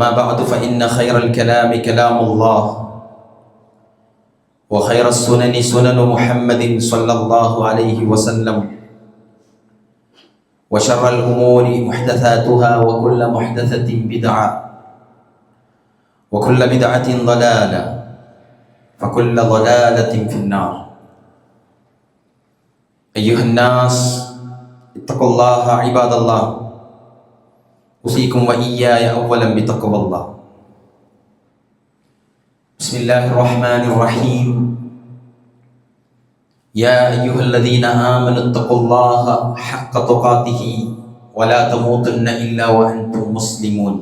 ما بعد فإن خير الكلام كلام الله وخير السنن سنن محمد صلى الله عليه وسلم وشر الأمور محدثاتها وكل محدثة بدعة وكل بدعة ضلالة فكل ضلالة في النار. أيها الناس اتقوا الله عباد الله أوصيكم وإياي أولا بتقوى الله. بسم الله الرحمن الرحيم. يا أيها الذين آمنوا اتقوا الله حق تقاته ولا تموتن إلا وأنتم مسلمون.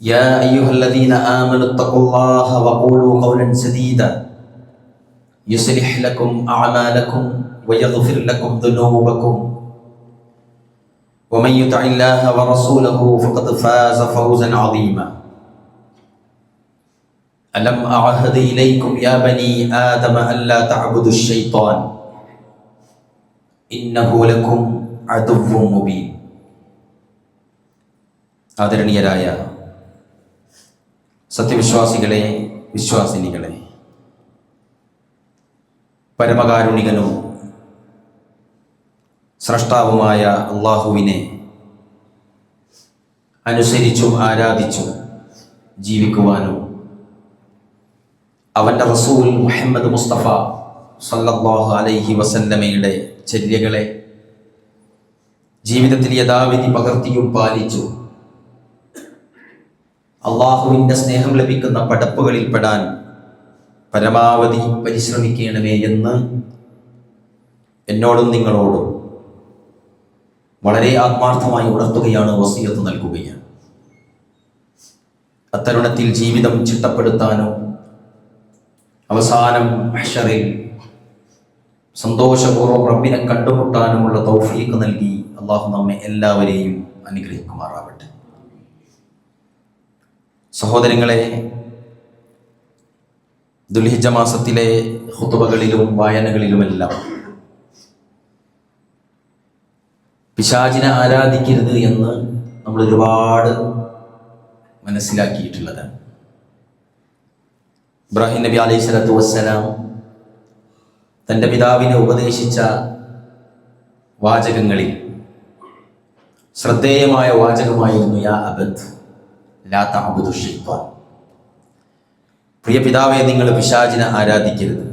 يا أيها الذين آمنوا اتقوا الله وقولوا قولا سديدا يصلح لكم أعمالكم ويغفر لكم ذنوبكم ومن يطع الله ورسوله فقد فاز فوزا عظيما. ألم أعهد إليكم يا بني آدم ألا تعبدوا الشيطان إنه لكم عدو مبين. ആദരണീയരായ സത്യവിശ്വാസികളെ, വിശ്വാസിനികളെ, പരമകാരുണികനും സ്രഷ്ടാവുമായ അള്ളാഹുവിനെ അനുസരിച്ചും ആരാധിച്ചും ജീവിക്കുവാനും അവൻ്റെ റസൂൽ മുഹമ്മദ് മുസ്തഫ സല്ലല്ലാഹു അലൈഹി വസല്ലമയുടെ ചര്യകളെ ജീവിതത്തിൽ യഥാവിധി പകർത്തിയും പാലിച്ചു അള്ളാഹുവിൻ്റെ സ്നേഹം ലഭിക്കുന്ന പടപ്പുകളിൽ പെടാൻ പരമാവധി പരിശ്രമിക്കണമേ എന്ന് എന്നോടും നിങ്ങളോടും വളരെ ആത്മാർത്ഥമായി ഉണർത്തുകയാണ്, വസിയത്ത് നൽകുകയാണ്. അത്തരുണത്തിൽ ജീവിതം ചിട്ടപ്പെടുത്താനും അവസാനം മഹ്ശറിൽ സന്തോഷപൂർവ്വം റബ്ബിനെ കണ്ടുമുട്ടാനുമുള്ള തൗഫീഖ് നൽകി അള്ളാഹു നമ്മെ എല്ലാവരെയും അനുഗ്രഹിക്കുമാറാവട്ടെ. സഹോദരങ്ങളെ, ദുൽഹിജ്ജ മാസത്തിലെ ഖുതുബകളിലും വായനകളിലുമെല്ലാം പിശാചിനെ ആരാധിക്കരുത് എന്ന് നമ്മൾ ഒരുപാട് മനസ്സിലാക്കിയിട്ടുള്ളതാണ്. ഇബ്രാഹിം നബി അലൈഹി സ്വലാത്തു വസ്സലാം തൻ്റെ പിതാവിനെ ഉപദേശിച്ച വാചകങ്ങളിൽ ശ്രദ്ധേയമായ വാചകമായിരുന്നു യാ അബത് ലാ തഅബുദു ശൈത്താൻ. പ്രിയ പിതാവെ, നിങ്ങൾ പിശാചിനെ ആരാധിക്കരുത്.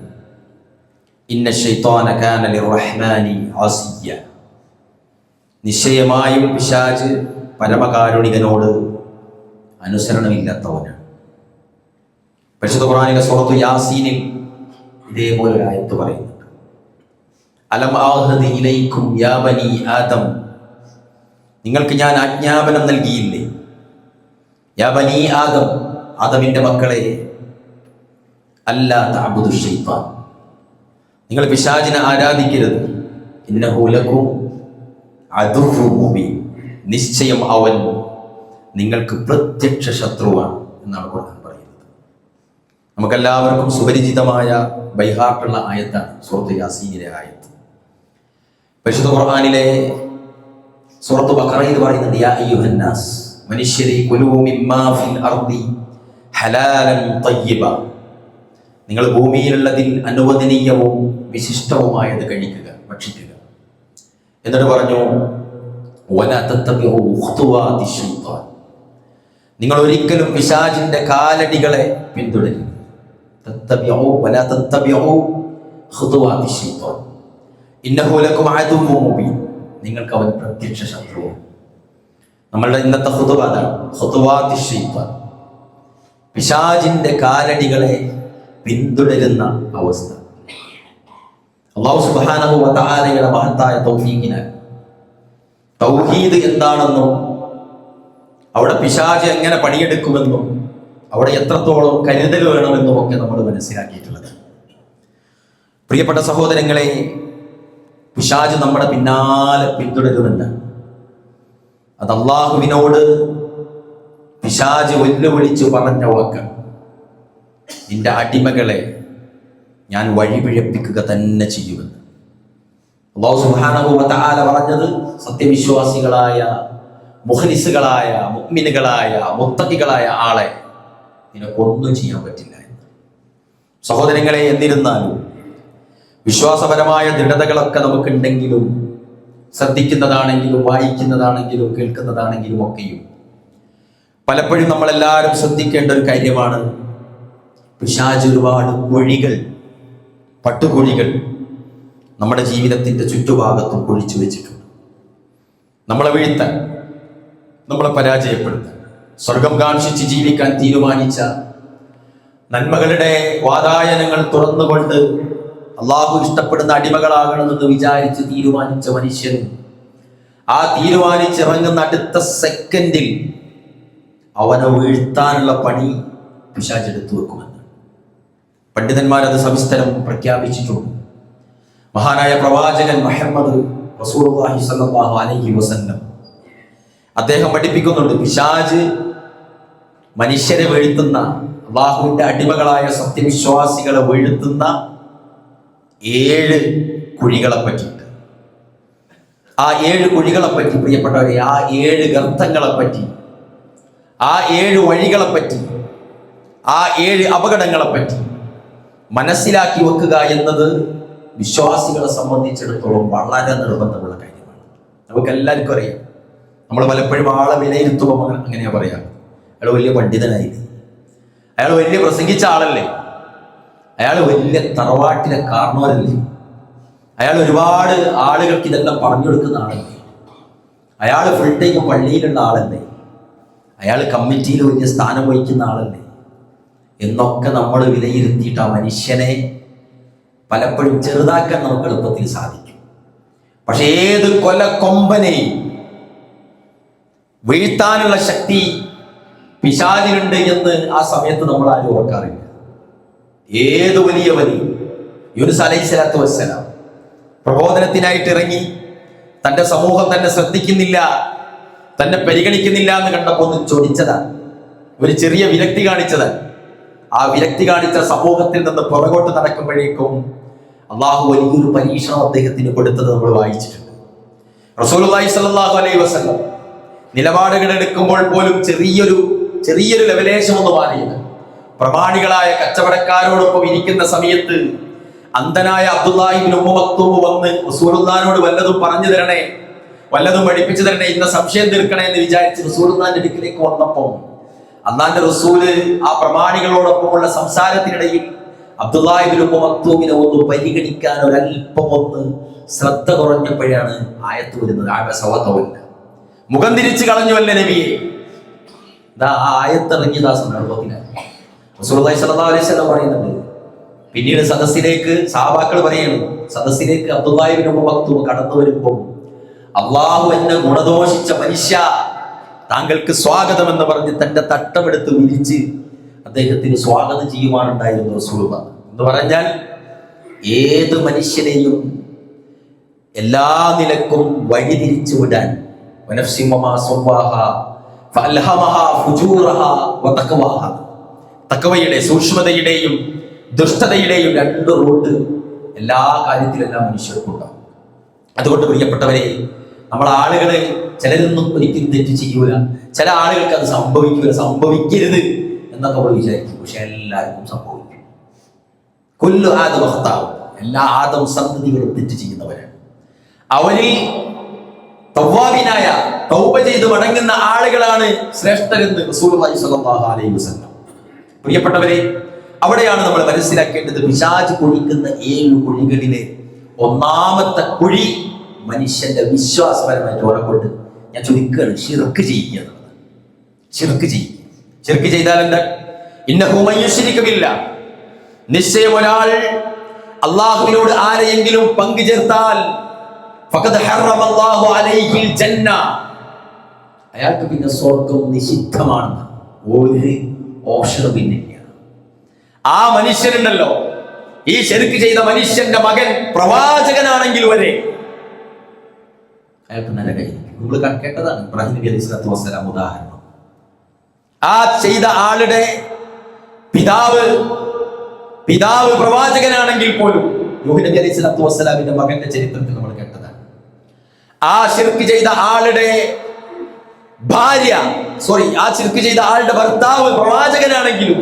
ഇന്ന ശൈത്താന കാന ലിർറഹ്മാനി അസിയ്യ. നിശ്ചയമായും പിശാച് പരമകാരുണികനോട് അനുസരണമില്ലാത്തവനാണ്. പരിശുദ്ധ ഖുർആനിലെ സൂറത്തു യാസീനിൽ ഇതേപോലെ ഒരു ആയത്ത് പറയുന്നുണ്ട്. അലം ആഹദ് ഇലൈക്കും യാ ബനി ആദം. നിങ്ങൾക്ക് ഞാൻ ആജ്ഞാപനം നൽകിയില്ലേ? യാ ബനി ആദം, ആദമിന്റെ മക്കളെ, അല്ലാ തഅബുദു ശൈത്താൻ, നിങ്ങൾ പിശാചിനെ ആരാധിക്കരുത്. ഇന്നഹു ലക്കും അദുവ്വുൻ മുബീൻ. നിശ്ചയം അവൻ നിങ്ങൾക്ക് പ്രത്യക്ഷ ശത്രുവാണ് എന്നാണ് ഖുർആൻ പറയുന്നത്. നമുക്കെല്ലാവർക്കും സുപരിചിതമായ ബൈഹാർട്ടുള്ള ആയത്താണ് സൂറത്ത് യാസീനിലെ ആയത്ത്. പരിശുദ്ധ ഖുർആനിലെ സൂറത്ത് ബഖറയിൽ പറയുന്നത് യാ അയ്യുഹന്നാസ്, മനുഷ്യരെ, കുലൂ മിമ്മാ ഫിൽ അർദി ഹലാലൻ തയ്യിബ. നിങ്ങൾ ഭൂമിയിലുള്ളതിൽ അനുവദനീയവും വിശിഷ്ടവുമായത് കഴിക്കുക, ഭക്ഷിക്കുക. എന്നിട്ട് പറഞ്ഞു വലാ തത്തബിഉ ഖുതുവാതി ശൈത്താൻ. നിങ്ങൾ ഒരിക്കലും പിശാചിന്റെ കാലടികളെ പിന്തുടരുക. തത്തബിഉ വലാ തത്തബിഉ ഖുതുവാതി ശൈത്താൻ ഇന്നഹു ലക്കും അദുവ്വുൻ മുബീൻ. നിങ്ങൾക്ക് അവൻ പ്രത്യക്ഷ ശത്രുവാണ്. നമ്മളുടെ ഇന്നത്തെ ഖുതുബ അതാണ്, ഖുതുവാതി ശൈത്താൻ, പിശാചിന്റെ കാലടികളെ പിന്തുടരുന്ന അവസ്ഥ. അല്ലാഹു സുബ്ഹാനഹു വ തആലയുടെ മഹത്തായ തൗഫീഖിനാൽ തൗഹീദ് എന്താണെന്നും അവിടെ പിശാച് എങ്ങനെ പണിയെടുക്കുമെന്നും അവിടെ എത്രത്തോളം കരുതൽ വേണമെന്നും ഒക്കെ നമ്മൾ മനസ്സിലാക്കിയിട്ടുള്ളത്. പ്രിയപ്പെട്ട സഹോദരങ്ങളെ, പിശാച് നമ്മുടെ പിന്നാലെ പിന്തുടരുന്നുണ്ട്. അത് അള്ളാഹുവിനോട് പിശാച് വെല്ലുവിളിച്ചു പറഞ്ഞ വാക്ക്, നിന്റെ അടിമകളെ ഞാൻ വഴിപിഴപ്പിക്കുക തന്നെ ചെയ്യുമെന്ന്. അല്ലാഹു സുബ്ഹാനഹു വ തആല പറഞ്ഞത് സത്യവിശ്വാസികളായ മുഖ്ലിസുകളായ മുഅ്മിനുകളായ മുത്തഖികളായ ആളെ നിനക്കൊന്നും ചെയ്യാൻ പറ്റില്ല എന്ന്. സഹോദരങ്ങളെ, എന്നിരുന്നാലും വിശ്വാസപരമായ ദൃഢതകളൊക്കെ നമുക്കുണ്ടെങ്കിലും, ശ്രദ്ധിക്കുന്നതാണെങ്കിലും വായിക്കുന്നതാണെങ്കിലും കേൾക്കുന്നതാണെങ്കിലും ഒക്കെയും പലപ്പോഴും നമ്മളെല്ലാവരും ശ്രദ്ധിക്കേണ്ട ഒരു കാര്യമാണ്, പിശാച് ഒരുപാട് കുഴികൾ, പട്ടുകുഴികൾ നമ്മുടെ ജീവിതത്തിന്റെ ചുറ്റുഭാഗത്തും കുഴിച്ചു വെച്ചിട്ടുണ്ട്. നമ്മളെ വീഴ്ത്താൻ, നമ്മളെ പരാജയപ്പെടുത്താൻ, സ്വർഗം കാക്ഷിച്ച് ജീവിക്കാൻ തീരുമാനിച്ച, നന്മകളുടെ വാതായനങ്ങൾ തുറന്നുകൊണ്ട് അള്ളാഹു ഇഷ്ടപ്പെടുന്ന അടിമകളാകണമെന്ന് വിചാരിച്ച് തീരുമാനിച്ച മനുഷ്യനും ആ തീരുമാനിച്ചിറങ്ങുന്ന അടുത്ത സെക്കൻഡിൽ അവനെ വീഴ്ത്താനുള്ള പണി പിശാച് എടുത്തു വെക്കുമെന്ന് പണ്ഡിതന്മാരത് സവിസ്തരം പ്രഖ്യാപിച്ചിട്ടുണ്ട്. മഹാനായ പ്രവാചകൻ മുഹമ്മദ് റസൂലുള്ളാഹി സ്വല്ലല്ലാഹു അലൈഹി വസല്ലം അദ്ദേഹം പഠിപ്പിക്കുന്നുണ്ട്, പിശാച് മനുഷ്യരെ വീഴ്ത്തുന്ന, അള്ളാഹുവിന്റെ അടിമകളായ സത്യവിശ്വാസികളെ വീഴ്ത്തുന്ന 7 കുഴികളെ പറ്റിയിട്ട്, ആ 7 കുഴികളെ പറ്റി പ്രിയപ്പെട്ടവരെ, ആ 7 ഗർത്തങ്ങളെ പറ്റി, ആ 7 വഴികളെ പറ്റി, ആ 7 അപകടങ്ങളെ പറ്റി മനസ്സിലാക്കി വെക്കുക എന്നത് വിശ്വാസികളെ സംബന്ധിച്ചിടത്തോളം വളരെ നിർബന്ധമുള്ള കാര്യമാണ്. നമുക്ക് എല്ലാവർക്കും അറിയാം, നമ്മൾ പലപ്പോഴും ആളെ വിലയിരുത്തുമ്പോൾ അങ്ങനെയാ പറയാം, അയാൾ വലിയ പണ്ഡിതനായില്ലേ, അയാൾ വലിയ പ്രസംഗിച്ച ആളല്ലേ, അയാൾ വലിയ തറവാട്ടിലെ കാരണവരല്ലേ, അയാൾ ഒരുപാട് ആളുകൾക്ക് ഇതെല്ലാം പറഞ്ഞു കൊടുക്കുന്ന ആളല്ലേ, അയാൾ ഫുൾ ടൈം പള്ളിയിലുള്ള ആളല്ലേ, അയാൾ കമ്മിറ്റിയിൽ വലിയ സ്ഥാനം വഹിക്കുന്ന ആളല്ലേ എന്നൊക്കെ നമ്മൾ വിലയിരുത്തിയിട്ട് ആ മനുഷ്യനെ പലപ്പോഴും ചെറുതാക്കാൻ നമുക്ക് എളുപ്പത്തിൽ സാധിക്കും. പക്ഷെ ഏത് കൊലക്കൊമ്പനെയും വീഴ്ത്താനുള്ള ശക്തി പിശാചിനുണ്ട് എന്ന് ആ സമയത്ത് നമ്മൾ ആരും ഓർക്കാറില്ല. ഏത് വലിയ യൂനുസ് അലൈഹിസ്സലാത്തു വസ്സലാം പ്രബോധനത്തിനായിട്ട് ഇറങ്ങി, തന്റെ സമൂഹം തന്നെ ശ്രദ്ധിക്കുന്നില്ല, തന്നെ പരിഗണിക്കുന്നില്ല എന്ന് കണ്ടപ്പോൾ ഒന്ന് ചൊടിച്ചതാണ്, ഒരു ചെറിയ വിരക്തി കാണിച്ചതാണ്. ആ വിരക്തി കാണിച്ച സമൂഹത്തിൽ നിന്ന് പുറകോട്ട് നടക്കുമ്പോഴേക്കും അള്ളാഹു വലിയൊരു പരീക്ഷണം അദ്ദേഹത്തിന് കൊടുത്തത് നമ്മൾ വായിച്ചിട്ടുണ്ട്. റസൂലുള്ളാഹി സ്വല്ലല്ലാഹു അലൈഹി വസല്ലം നിലപാടുകൾ എടുക്കുമ്പോൾ പോലും ചെറിയൊരു ലെവലേശം ഒന്ന് മാറിയത്. പ്രമാണികളായ കച്ചവടക്കാരോടൊപ്പം ഇരിക്കുന്ന സമയത്ത് അന്ധനായ അബ്ദുല്ലാഹി ഇബ്നു ഉമ്മ മക്തൂം വന്ന് റസൂലുള്ളാഹിനോട് വല്ലതും പറഞ്ഞു തരണേ, വല്ലതും പഠിപ്പിച്ചു തരണേ, ഇന്ന സംശയം തീർക്കണേ എന്ന് വിചാരിച്ച് റസൂലുള്ളാഹിന്റെ അടുക്കിലേക്ക് വന്നപ്പോൾ അള്ളാന്റെ റസൂല് ആ പ്രമാണികളോടൊപ്പമുള്ള സംസാരത്തിനിടയിൽ അബ്ദുല്ലാഹി ഇബ്നു ഉമ്മ മക്തൂമിനെ ഒന്ന് പരിഗണിക്കാൻ ഒരല്പം ഒന്ന് ശ്രദ്ധ കുറഞ്ഞപ്പോഴാണ് ആയത്ത് വരുന്നത്, മുഖം തിരിച്ചു കളഞ്ഞുവല്ലേ നബിയെ. ആ ആയത്തിറങ്ങിയത് ആ സന്ദർഭത്തിലാണ്. റസൂലുള്ളാഹി സ്വല്ലല്ലാഹു അലൈഹി വസല്ലം പറയുന്നുണ്ട്, പിന്നീട് സദസ്സിലേക്ക് സഹാബാക്കൾ പറയുന്നു, സദസ്സിലേക്ക് അബ്ദുല്ലാഹി ഇബ്നു ഉമ്മ മക്തൂം കടന്നു വരുമ്പോൾ, അള്ളാഹു എന്നെ ഗുണദോഷിച്ച മനുഷ്യ, താങ്കൾക്ക് സ്വാഗതം എന്ന് പറഞ്ഞ് തന്റെ തട്ടമെടുത്ത് വിരിച്ച് അദ്ദേഹത്തിന് സ്വാഗതം ചെയ്യുവാനുണ്ടായിരുന്നു റസൂലുള്ളാഹി. എന്ന് പറഞ്ഞാൽ ഏത് മനുഷ്യനെയും എല്ലാ നിലക്കും വഴിതിരിച്ചു വിടാൻ തഖ്വയുടെ സൂക്ഷ്മതയുടെയും ദുഷ്ടതയുടെയും 2 റൂട്ട് എല്ലാ കാര്യത്തിലെല്ലാം മനുഷ്യർക്കുണ്ടാവും. അതുകൊണ്ട് പ്രിയപ്പെട്ടവരെ, നമ്മളെ ആളുകളെ ചിലരൊന്നും ഒരിക്കലും തെറ്റ് ചെയ്യൂല, ചില ആളുകൾക്ക് അത് സംഭവിക്കരുത് എന്നൊക്കെ നമ്മൾ വിചാരിക്കും. പക്ഷെ എല്ലാവർക്കും സംഭവിക്കും. കൊല്ലു ആദം ഖത്താഉ, എല്ലാ ആദം സന്തതികളും തെറ്റ് ചെയ്യുന്നവരാണ്. അവരിൽ തവ്വാബിനായ തൗബ ചെയ്ത് മടങ്ങുന്ന ആളുകളാണ് ശ്രേഷ്ഠരെന്ന് റസൂലുള്ളാഹി സ്വല്ലല്ലാഹു അലൈഹി വസല്ലം. പ്രിയപ്പെട്ടവരെ, അവിടെയാണ് നമ്മൾ മനസ്സിലാക്കേണ്ടത്, പിശാച് കുഴിക്കുന്ന 7 കുഴികളിലെ ഒന്നാമത്തെ കുഴി മനുഷ്യന്റെ വിശ്വാസപരമായിട്ട് ഓരക്കൊണ്ട് ഞാൻ ചുരുക്കുകയാണ്, ശിർക്ക് ചെയ്യുക എന്നുള്ളത്. ശിർക്ക് ചെയ്താൽ എന്താ? ഇന്നഹു മൻ യുശ്രിക് ബില്ലാഹ്, നിശ്ചയം ഒരാൾ അല്ലാഹുവിനോട് ആരെയെങ്കിലും പങ്കു ചേർത്താൽ ഫഖദ് ഹറമല്ലാഹു അലൈഹിൽ ജന്ന, അയാൾക്ക് പിന്നെ സ്വർഗ്ഗം നിഷിദ്ധമാണെന്ന് ഒരു ഓപ്ഷനും പിന്നില്ല. ആ മനുഷ്യനുണ്ടല്ലോ, ഈ ശിർക്ക് ചെയ്ത മനുഷ്യന്റെ മകൻ പ്രവാചകനാണെങ്കിൽ വരെ അയാൾക്ക് നരകമായിരിക്കും. നമ്മൾ കേട്ടതാണ് ഇബ്രാഹിം നബി അലൈഹി സ്വലാത്തു വസ്സലാം ഉദാഹരണം. ആ ചെയ്ത ആളുടെ പിതാവ് പ്രവാചകനാണെങ്കിൽ പോലും നൂഹ് നബി അലൈഹി സ്വലാത്തു വസ്സലാമിന്റെ മകന്റെ ചരിത്രത്തിൽ നമ്മൾ കേട്ടതാണ്. ആ ശിർക്ക് ചെയ്ത ആളുടെ ഭാര്യ ആ ശിർക്ക് ചെയ്ത ആളുടെ ഭർത്താവ് പ്രവാചകനാണെങ്കിലും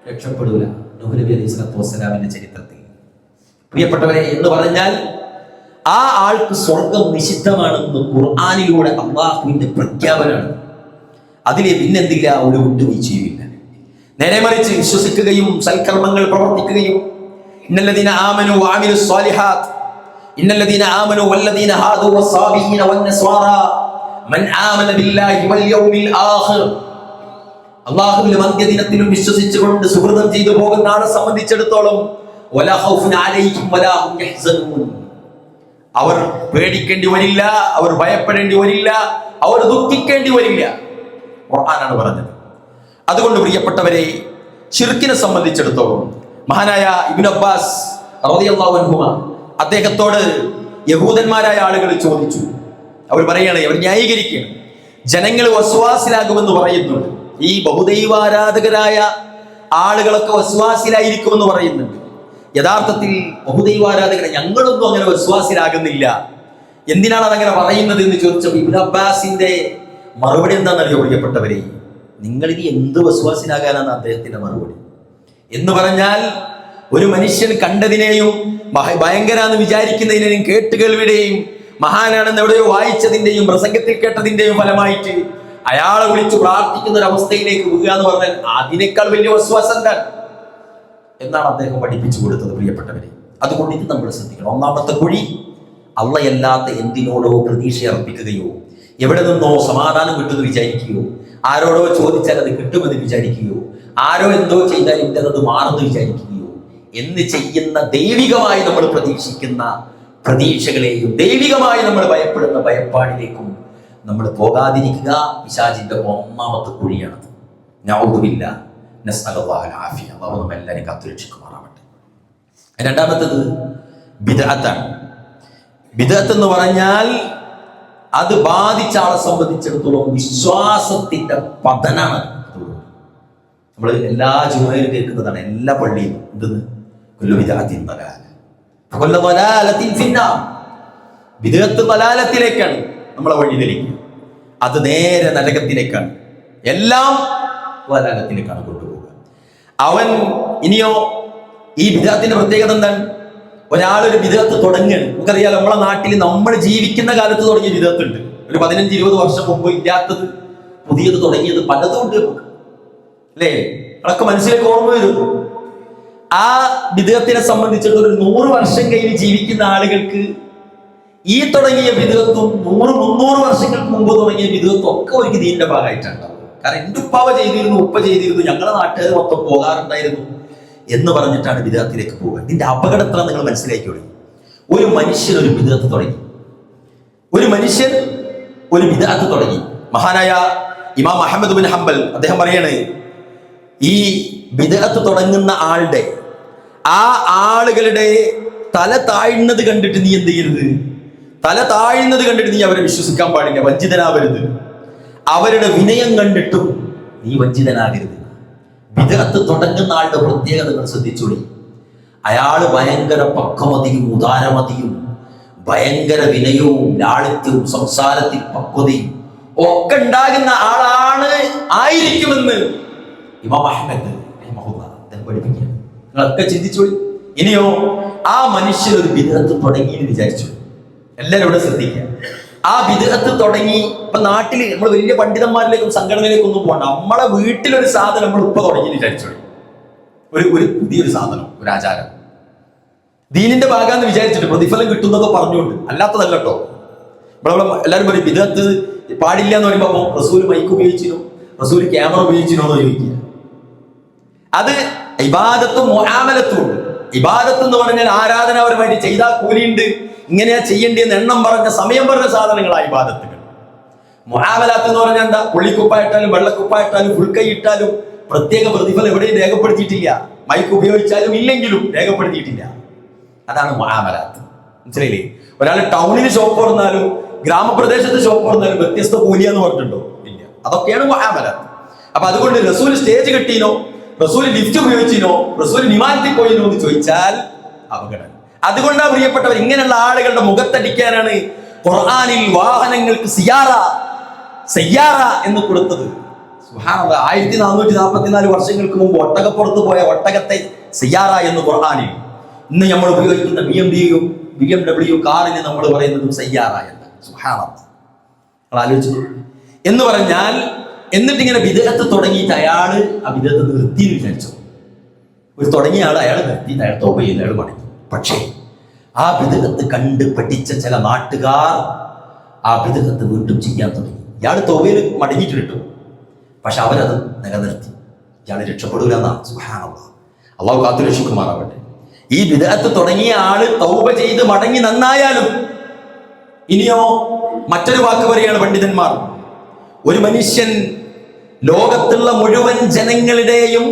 രക്ഷപ്പെടൂല നൂഹ് നബി അലൈഹി സ്വലാത്തു വസ്സലാമിന്റെ ചരിത്രത്തിൽ. പ്രിയപ്പെട്ടവരെ, എന്ന് പറഞ്ഞാൽ ആ ആൾക്ക് സ്വർഗം നിഷിദ്ധമാണെന്ന് ഖുർആനിലൂടെ അള്ളാഹുവിന്റെ പ്രഖ്യാപനമാണ്. അതിലെ പിന്നെന്തില്ല, ഒരു വിട്ടുവീഴ്ചയുമില്ല. നേരെ മറിച്ച് വിശ്വസിക്കുകയും സൽക്കർമ്മങ്ങൾ പ്രവർത്തിക്കുകയും ഇന്നല്ലദീന ആമനു വഅമിലുസ് സ്വാലിഹാത്ത് ഇന്നല്ലദീന ആമനു വല്ലദീന ഹാദു വസ്സാബീന വന്നസ്വാറ മൻ ആമന ബില്ലാഹി വൽ യൗമിൽ ആഖിർ, അല്ലാഹുവിലും അന്ത്യദിനത്തിലും വിശ്വസിച്ചുകൊണ്ട് സുഹൃതം ചെയ്തു പോകുന്ന ആളെ സംബന്ധിച്ചിടത്തോളം വലാ ഖൗഫുൻ അലൈഹിം വലാ ഹും യഹ്സനൂൻ, അവർ പേടിക്കേണ്ടി വരില്ല, അവർ ഭയപ്പെടേണ്ടി വരില്ല, അവർ ദുഃഖിക്കേണ്ടി വരില്ല. ഖുർആനാണ് പറഞ്ഞത്. അതുകൊണ്ട് പ്രിയപ്പെട്ടവരെ, ശിർക്കിനെ സംബന്ധിച്ചിടത്തോളം മഹാനായ ഇബ്നു അബ്ബാസ് റളിയല്ലാഹു അൻഹുമ അദ്ദേഹത്തോട് യഹൂദന്മാരായ ആളുകൾ ചോദിച്ചു. അവർ പറയാണ്, അവർ ന്യായീകരിക്കുകയാണ്, ജനങ്ങൾ വസ്വാസിലാകുമെന്ന് പറയുന്നുണ്ട്. ഈ ബഹുദൈവാരാധകരായ ആളുകളൊക്കെ വസ്വാസിലായിരിക്കുമെന്ന് പറയുന്നുണ്ട്. യഥാർത്ഥത്തിൽ ബഹുദൈവാരാധകരെ ഞങ്ങളൊന്നും അങ്ങനെ വസ്വാസിലാകുന്നില്ല. എന്തിനാണ് അതങ്ങനെ പറയുന്നത് എന്ന് ചോദിച്ചപ്പോൾ ഇബ്നു അബ്ബാസിന്റെ മറുപടി എന്താണെന്നറിയോ പ്രിയപ്പെട്ടവരെ? നിങ്ങളിനി എന്ത് വസ്വാസിലാകാനാണ് അദ്ദേഹത്തിന്റെ മറുപടി എന്ന് പറഞ്ഞാൽ, ഒരു മനുഷ്യൻ കണ്ടതിനെയും ഭയങ്കരാന്ന് വിചാരിക്കുന്നതിനെയും കേട്ടുകേൾവിയുടെയും മഹാനാണെന്ന് എവിടെയോ വായിച്ചതിന്റെയും പ്രസംഗത്തിൽ കേട്ടതിന്റെയും ഫലമായിട്ട് അയാളെ വിളിച്ച് പ്രാർത്ഥിക്കുന്ന ഒരു അവസ്ഥയിലേക്ക് വീഴുക എന്ന് പറഞ്ഞാൽ അതിനേക്കാൾ വലിയ വസ്വാസം എന്താണ് എന്നാണ് അദ്ദേഹം പഠിപ്പിച്ചു കൊടുത്തത്. പ്രിയപ്പെട്ടവരെ, അതുകൊണ്ട് ഇത് നമ്മൾ ശ്രദ്ധിക്കണം. ഒന്നാമത്തെ കുഴി, അള്ളയല്ലാത്ത എന്തിനോടോ പ്രതീക്ഷ അർപ്പിക്കുകയോ എവിടെ നിന്നോ സമാധാനം കിട്ടുമെന്ന് വിചാരിക്കുകയോ ആരോടോ ചോദിച്ചാൽ അത് കിട്ടുമെന്ന് വിചാരിക്കുകയോ ആരോ എന്തോ ചെയ്താൽ ഇന്നത് മാറുമെന്ന് വിചാരിക്കുകയോ എന്ന് ചെയ്യുന്ന ദൈവികമായി നമ്മൾ പ്രതീക്ഷിക്കുന്ന പ്രതീക്ഷകളെയും ദൈവികമായി നമ്മൾ ഭയപ്പെടുന്ന ഭയപ്പാടിലേക്കും നമ്മൾ പോകാതിരിക്കുക പിശാചിന്റെ ഒന്നാമത്തെ കുഴിയാണത്. നഊദുബില്ല, നസ്അലുല്ലാഹൽ ആഫിയ. അല്ലാഹു നമ്മെല്ലാവരെയും കാത്തുരക്ഷിക്കുമാറാവട്ടെ. രണ്ടാമത്തേത് ബിദ്അത്താണ്. ബിദ്അത്ത് എന്ന് പറഞ്ഞാൽ അത് ബാധിച്ച ആളെ സംബന്ധിച്ചിടത്തോളം വിശ്വാസത്തിന്റെ പതനാണ്. നമ്മൾ എല്ലാ ജുമയിലും കേൾക്കുന്നതാണ്, എല്ലാ പള്ളിയിലും എന്തെന്ന് കുല്ലു ബിദ്അത്തിൻ ദലാല കുല്ലു ദലാലത്തിൻ ഫിന്നാർ. ബിദ്അത്ത് ദലാലത്തിലേക്കാണ് നമ്മളെ വഴിതിരിക്കുക. അത് നേരെ നരകത്തിലേക്കാണ്, എല്ലാം ദലാലത്തിലേക്കാണ് കൊണ്ടുപോകുക. അവൻ ഇനിയോ ഈ ബിദ്അത്തിന്റെ പ്രത്യേകത എന്താണ്? ഒരാളൊരു ബിദ്അത്ത് തുടങ്ങുകയാണ്. നമുക്കറിയാം, നമ്മളെ നാട്ടിൽ നമ്മൾ ജീവിക്കുന്ന കാലത്ത് തുടങ്ങിയ ബിദ്അത്ത് ഉണ്ട്. ഒരു 15-20 വർഷം മുമ്പ് ഇല്ലാത്തത് പുതിയത് തുടങ്ങിയത് പലതും ഉണ്ട് നമുക്ക്, അല്ലേ? അതൊക്കെ മനസ്സിലേക്ക് ഓർമ്മ വരുന്നു. ആ ബിദ്അത്തിനെ സംബന്ധിച്ചിടത്തോളം 100 വർഷം കഴിഞ്ഞ് ജീവിക്കുന്ന ആളുകൾക്ക് ഈ തുടങ്ങിയ ബിദ്അത്തും 100-300 വർഷങ്ങൾക്ക് മുമ്പ് തുടങ്ങിയ ബിദ്അത്തും ഒക്കെ ഒരു ദീനിന്റെ ഭാഗമായിട്ടാണ്. കാരണം എന്റെ ഉപ്പാവ ചെയ്തിരുന്നു, ഉപ്പ ചെയ്തിരുന്നു, ഞങ്ങളുടെ നാട്ടുകാർ മൊത്തം പോകാറുണ്ടായിരുന്നു എന്ന് പറഞ്ഞിട്ടാണ് ബിദ്അത്തിലേക്ക് പോകുക. ഇതിന്റെ അപകടത്ര നിങ്ങൾ മനസ്സിലാക്കിയോളൂ. ഒരു മനുഷ്യൻ ഒരു ബിദ്അത്ത് തുടങ്ങി, ഒരു മനുഷ്യൻ ഒരു ബിദ്അത്ത് തുടങ്ങി. മഹാനായ ഇമാം അഹ്മദ് ബിൻ ഹംബൽ അദ്ദേഹം പറയാണ്, ഈ ബിദ്അത്ത് തുടങ്ങുന്ന ആളുടെ ആ ആളുകളുടെ തല താഴ്ന്നത് കണ്ടിട്ട് നീ എന്ത് ചെയ്യരുത്? തല താഴ്ന്നത് കണ്ടിട്ട് നീ അവരെ വിശ്വസിക്കാൻ പാടില്ല, വഞ്ചിതനാവരുത്. അവരുടെ വിനയം കണ്ടിട്ടും നീ വഞ്ചിതനാകരുത്. ബിദ്അത്ത് തുടങ്ങുന്ന ആളുടെ പ്രത്യേകത നിങ്ങൾ ശ്രദ്ധിച്ചോളി. അയാള് ഭയങ്കര പക്വമതിയും ഉദാരമതിയും ഭയങ്കര വിനയവും ലാളിത്യവും സംസാരത്തിൽ പക്വതയും ഒക്കെ ഉണ്ടാകുന്ന ആളാണ് ആയിരിക്കുമെന്ന് ഇമാം അഹ്മദ് പഠിപ്പിക്കുക. നിങ്ങളൊക്കെ ചിന്തിച്ചോളി. ഇനിയോ ആ മനുഷ്യൻ ഒരു ബിദ്അത്ത് തുടങ്ങി എന്ന് വിചാരിച്ചു. എല്ലാവരും ഇവിടെ ശ്രദ്ധിക്കുക. ആ ബിദ്അത്ത് തുടങ്ങി. ഇപ്പൊ നാട്ടില് നമ്മൾ വലിയ പണ്ഡിതന്മാരിലേക്കും സംഘടനയിലേക്കും ഒന്നും പോകണ്ട. നമ്മളെ വീട്ടിലൊരു സാധനം നമ്മൾ ഇപ്പൊ തുടങ്ങി വിചാരിച്ചോളി. ഒരു പുതിയൊരു സാധനം, ഒരു ആചാരം ദീനിന്റെ ഭാഗമാണെന്ന് വിചാരിച്ചിട്ട് പ്രതിഫലം കിട്ടുന്നതൊക്കെ പറഞ്ഞുകൊണ്ട്, അല്ലാത്തതല്ല കേട്ടോ. ഇവിടെ എല്ലാവരും പറയും ബിദ്അത്ത് പാടില്ല എന്ന് പറയുമ്പോൾ റസൂൽ മൈക്ക് ഉപയോഗിച്ചിരുന്നു, റസൂൽ ക്യാമറ ഉപയോഗിച്ചിരുന്നോ എന്ന് ചോദിക്കുക. അത് ഇബാദത്തും മുആമലത്തും ഉണ്ട്. ഇബാദത്ത് എന്ന് പറഞ്ഞാൽ ആരാധനാപരമായിട്ട് ചെയ്താൽ കൂലിയുണ്ട്, ഇങ്ങനെയാ ചെയ്യേണ്ടിയെന്ന് എണ്ണം പറഞ്ഞ സമയം പറഞ്ഞ സാധനങ്ങളാണ് ഇബാദത്തുകൾ. മുആമലാത്ത് എന്ന് പറഞ്ഞാൽ എന്താ? പുള്ളിക്കുപ്പായിട്ടാലും വെള്ളക്കുപ്പായിട്ടാലും ഫുൾക്കൈ ഇട്ടാലും പ്രത്യേക പ്രതിഫലം എവിടെയും രേഖപ്പെടുത്തിയിട്ടില്ല. മൈക്ക് ഉപയോഗിച്ചാലും ഇല്ലെങ്കിലും രേഖപ്പെടുത്തിയിട്ടില്ല. അതാണ് മുആമലാത്ത്. മനസ്സിലായില്ലേ? ഒരാൾ ടൗണിൽ ഷോപ്പ് തുറന്നാലും ഗ്രാമപ്രദേശത്ത് ഷോപ്പ് തുറന്നാലും വ്യത്യസ്ത കൂലിയാന്ന് പറഞ്ഞിട്ടുണ്ടോ? ഇല്ല. അതൊക്കെയാണ് മുആമലാത്ത്. അപ്പൊ അതുകൊണ്ട് റസൂൽ സ്റ്റേജ് കെട്ടിനോ, റസൂൽ ലിഫ്റ്റ് ഉപയോഗിച്ചിനോ, റസൂൽ വിമാനത്തിൽ പോയിനോ എന്ന് ചോദിച്ചാൽ അപകടം. അതുകൊണ്ടാണ് പ്രിയപ്പെട്ടവർ, ഇങ്ങനെയുള്ള ആളുകളുടെ മുഖത്തടിക്കാനാണ് ഖുർആനിൽ വാഹനങ്ങൾക്ക് സിയാറ, സയ്യാറ എന്ന് കൊടുത്തത്. സുബ്ഹാനല്ലാഹ്, 1444 വർഷങ്ങൾക്ക് മുമ്പ് ഒട്ടകപ്പുറത്ത് പോയ ഒട്ടകത്തെ സയ്യാറ എന്ന് ഖുർആനിൽ. ഇന്ന് നമ്മൾ ഉപയോഗിക്കുന്ന BMW കാറിന് നമ്മൾ പറയുന്നതും സയ്യാറ എന്ന്. സുബ്ഹാനല്ലാഹ്, നിങ്ങൾ ആലോചിച്ചു. എന്ന് പറഞ്ഞാൽ എന്നിട്ട് ഇങ്ങനെ ബിദ്അത്ത് തുടങ്ങിയിട്ട് അയാള് ആ ബിദ്അത്ത് നിർത്തി എന്ന് വിചാരിച്ചു. ഒരു തുടങ്ങിയ ആൾ അയാൾ നിർത്തി, അയാൾ തൗബ ചെയ്ത് അയാൾ മടങ്ങി. പക്ഷേ ആ ബിദ്അത്ത് കണ്ട് പഠിച്ച ചില നാട്ടുകാർ ആ ബിദ്അത്ത് വീണ്ടും ചെയ്യാൻ തുടങ്ങി. ഇയാൾ തൗബയിൽ മടങ്ങിയിട്ട് കിട്ടും, പക്ഷെ അവരത് നിലനിർത്തി. ഇയാൾ രക്ഷപ്പെടൂല എന്നാണ്. സുബ്ഹാനല്ലാഹ്, അള്ളാഹു കാത്തു രക്ഷിക്കുമാറാവട്ടെ. ഈ ബിദ്അത്ത് തുടങ്ങിയ ആള് തൗബ ചെയ്ത് മടങ്ങി നന്നായാലും ഇനിയോ മറ്റൊരു വാക്ക് പറയുകയാണ് പണ്ഡിതന്മാർ. ഒരു മനുഷ്യൻ ലോകത്തുള്ള മുഴുവൻ ജനങ്ങളുടെയും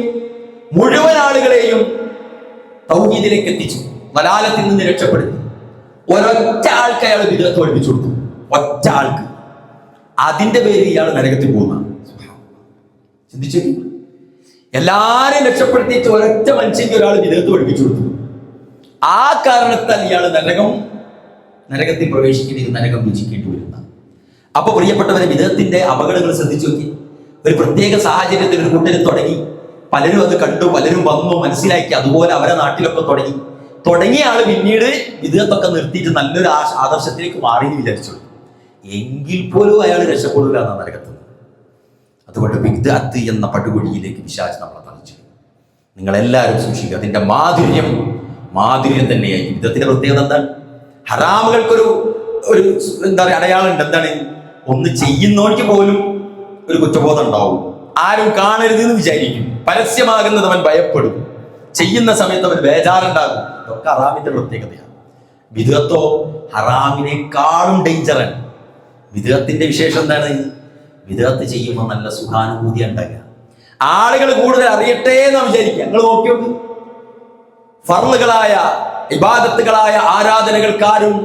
മുഴുവൻ ആളുകളെയും തൗഹീദിലേക്ക് എത്തിച്ചു, വലാലത്തിൽ നിന്ന് രക്ഷപ്പെടുത്തി. ഒരൊറ്റ ആൾക്ക് അയാൾ ബിദ്അത്ത് പഠിപ്പിച്ചു കൊടുത്തു, ഒറ്റ ആൾക്ക്. അതിന്റെ പേരിൽ ഇയാൾ നരകത്തിൽ പോകുന്ന. ചിന്തിച്ചു, എല്ലാരെയും രക്ഷപ്പെടുത്തിയിട്ട് ഒരൊറ്റ മനുഷ്യന്റെ ഒരാൾ ബിദ്അത്ത് പഠിപ്പിച്ചു കൊടുത്തു. ആ കാരണത്താൽ ഇയാൾ നരകത്തിൽ പ്രവേശിക്കേണ്ടി, നരകം രുചിക്കേണ്ടി വരുന്ന. അപ്പൊ പ്രിയപ്പെട്ടവരെ, ബിദ്അത്തിന്റെ അപകടങ്ങൾ ശ്രദ്ധിച്ചു നോക്കി. ഒരു പ്രത്യേക സാഹചര്യത്തിൽ ഒരു കൂട്ടര് തുടങ്ങി, പലരും അത് കണ്ടു, പലരും വന്നു, മനസ്സിലാക്കി. അതുപോലെ അവരെ നാട്ടിലൊക്കെ തുടങ്ങിയ ആള് പിന്നീട് ബിദ്അത്തൊക്കെ നിർത്തിയിട്ട് നല്ലൊരു ആദർശത്തിലേക്ക് മാറി എന്ന് വിചാരിച്ചു. എങ്കിൽ പോലും അയാൾ രക്ഷപ്പെടില്ല എന്ന നരകത്ത്. അതുകൊണ്ട് ബിദ്അത്ത് എന്ന പടുകുഴിയിലേക്ക് പിശാച് നമ്മളെ തളിച്ചു. നിങ്ങളെല്ലാവരും സൂക്ഷിക്കുക. അതിന്റെ മാധുര്യം തന്നെയായി. ബിദ്അത്തിന്റെ പ്രത്യേകത എന്താണ്? ഹറാമുകൾക്കൊരു എന്താ പറയുക, അടയാളം ഉണ്ട്. എന്താണ്? ഒന്ന് ചെയ്യുന്നവർക്ക് പോലും ഒരു കുറ്റബോധം ഉണ്ടാവും. ആരും കാണരുത് എന്ന് വിചാരിക്കും. പരസ്യമാകുന്നത് അവൻ ഭയപ്പെടും. ചെയ്യുന്ന സമയത്ത് അവൻ ബേജാറുണ്ടാകും. ഇതൊക്കെ ഹറാമിന്റെ പ്രത്യേകതയാണ്. ബിദ്അത്തോ ഹറാമിനേക്കാളും ഡേഞ്ചറാണ്. ബിദ്അത്തിന്റെ വിശേഷം എന്താണ്? ബിദ്അത്ത് ചെയ്യുമ്പോൾ നല്ല സുഖാനുഭൂതി ഉണ്ടാകുക. ആളുകൾ കൂടുതൽ അറിയട്ടെ എന്ന് വിചാരിക്കുക. നിങ്ങൾ നോക്കി നോക്ക്, ഫർളുകളായ ഇബാദത്തുകളായ ആരാധനകൾക്കാരും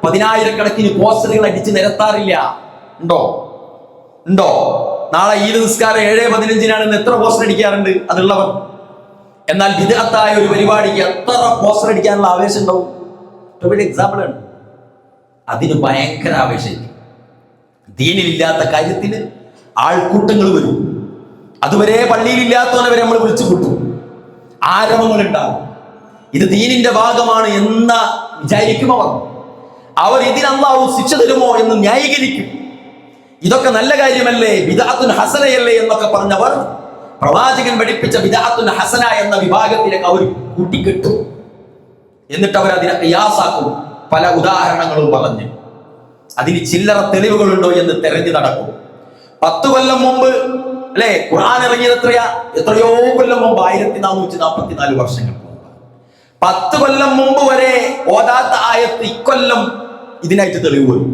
10,000-കണക്കിന് പോസ്റ്ററുകൾ അടിച്ച് നിരത്താറില്ല. ഉണ്ടോ? നാളെ ഈദ് നിസ്കാരം 7:15 എത്ര പോസ്റ്റർ അടിക്കാറുണ്ട് അതുള്ളവർ? എന്നാൽ ബിദ്അത്തായ ഒരു പരിപാടിക്ക് എത്ര പോസ്റ്റർ അടിക്കാനുള്ള ആവേശം ഉണ്ടാവും? വലിയ എക്സാമ്പിൾ ആണ്. അതിന് ഭയങ്കര ആവേശം. ദീനിലില്ലാത്ത കാര്യത്തിന് ആൾക്കൂട്ടങ്ങൾ വരും. അതുവരെ പള്ളിയിലില്ലാത്തവരെ നമ്മൾ വിളിച്ചു കൂട്ടും. ആരവങ്ങൾ ഉണ്ടാകും. ഇത് ദീനിന്റെ ഭാഗമാണ് എന്ന വിചാരിക്കും അവർ ഇതിന് അല്ലാഹു ശിക്ഷ തരുമോ എന്ന് ന്യായീകരിക്കും. ഇതൊക്കെ നല്ല കാര്യമല്ലേ, ബിദ്അത്തുൻ ഹസനയല്ലേ എന്നൊക്കെ പറഞ്ഞവർ പ്രവാചകൻ പഠിപ്പിച്ച ബിദ്അത്തുൻ ഹസന എന്ന വിഭാഗത്തിലേക്ക് അവർ കൂട്ടിക്കെട്ടും. എന്നിട്ട് അവർ അതിനെ ഖിയാസാക്കും. പല ഉദാഹരണങ്ങളും പറഞ്ഞ് അതിന് ചില്ലറ തെളിവുകളുണ്ടോ എന്ന് തെരഞ്ഞു നടക്കും. 10 കൊല്ലം മുമ്പ് അല്ലെ ഖുർആൻ ഇറങ്ങിയത് എത്രയോ കൊല്ലം മുമ്പ്, 1444 വർഷങ്ങൾക്ക് മുമ്പ്. 10 കൊല്ലം മുമ്പ് വരെ ഓതാത്ത ആയത്ത് ഇക്കൊല്ലം ഇതിനായിട്ട് തെളിവ് വരും.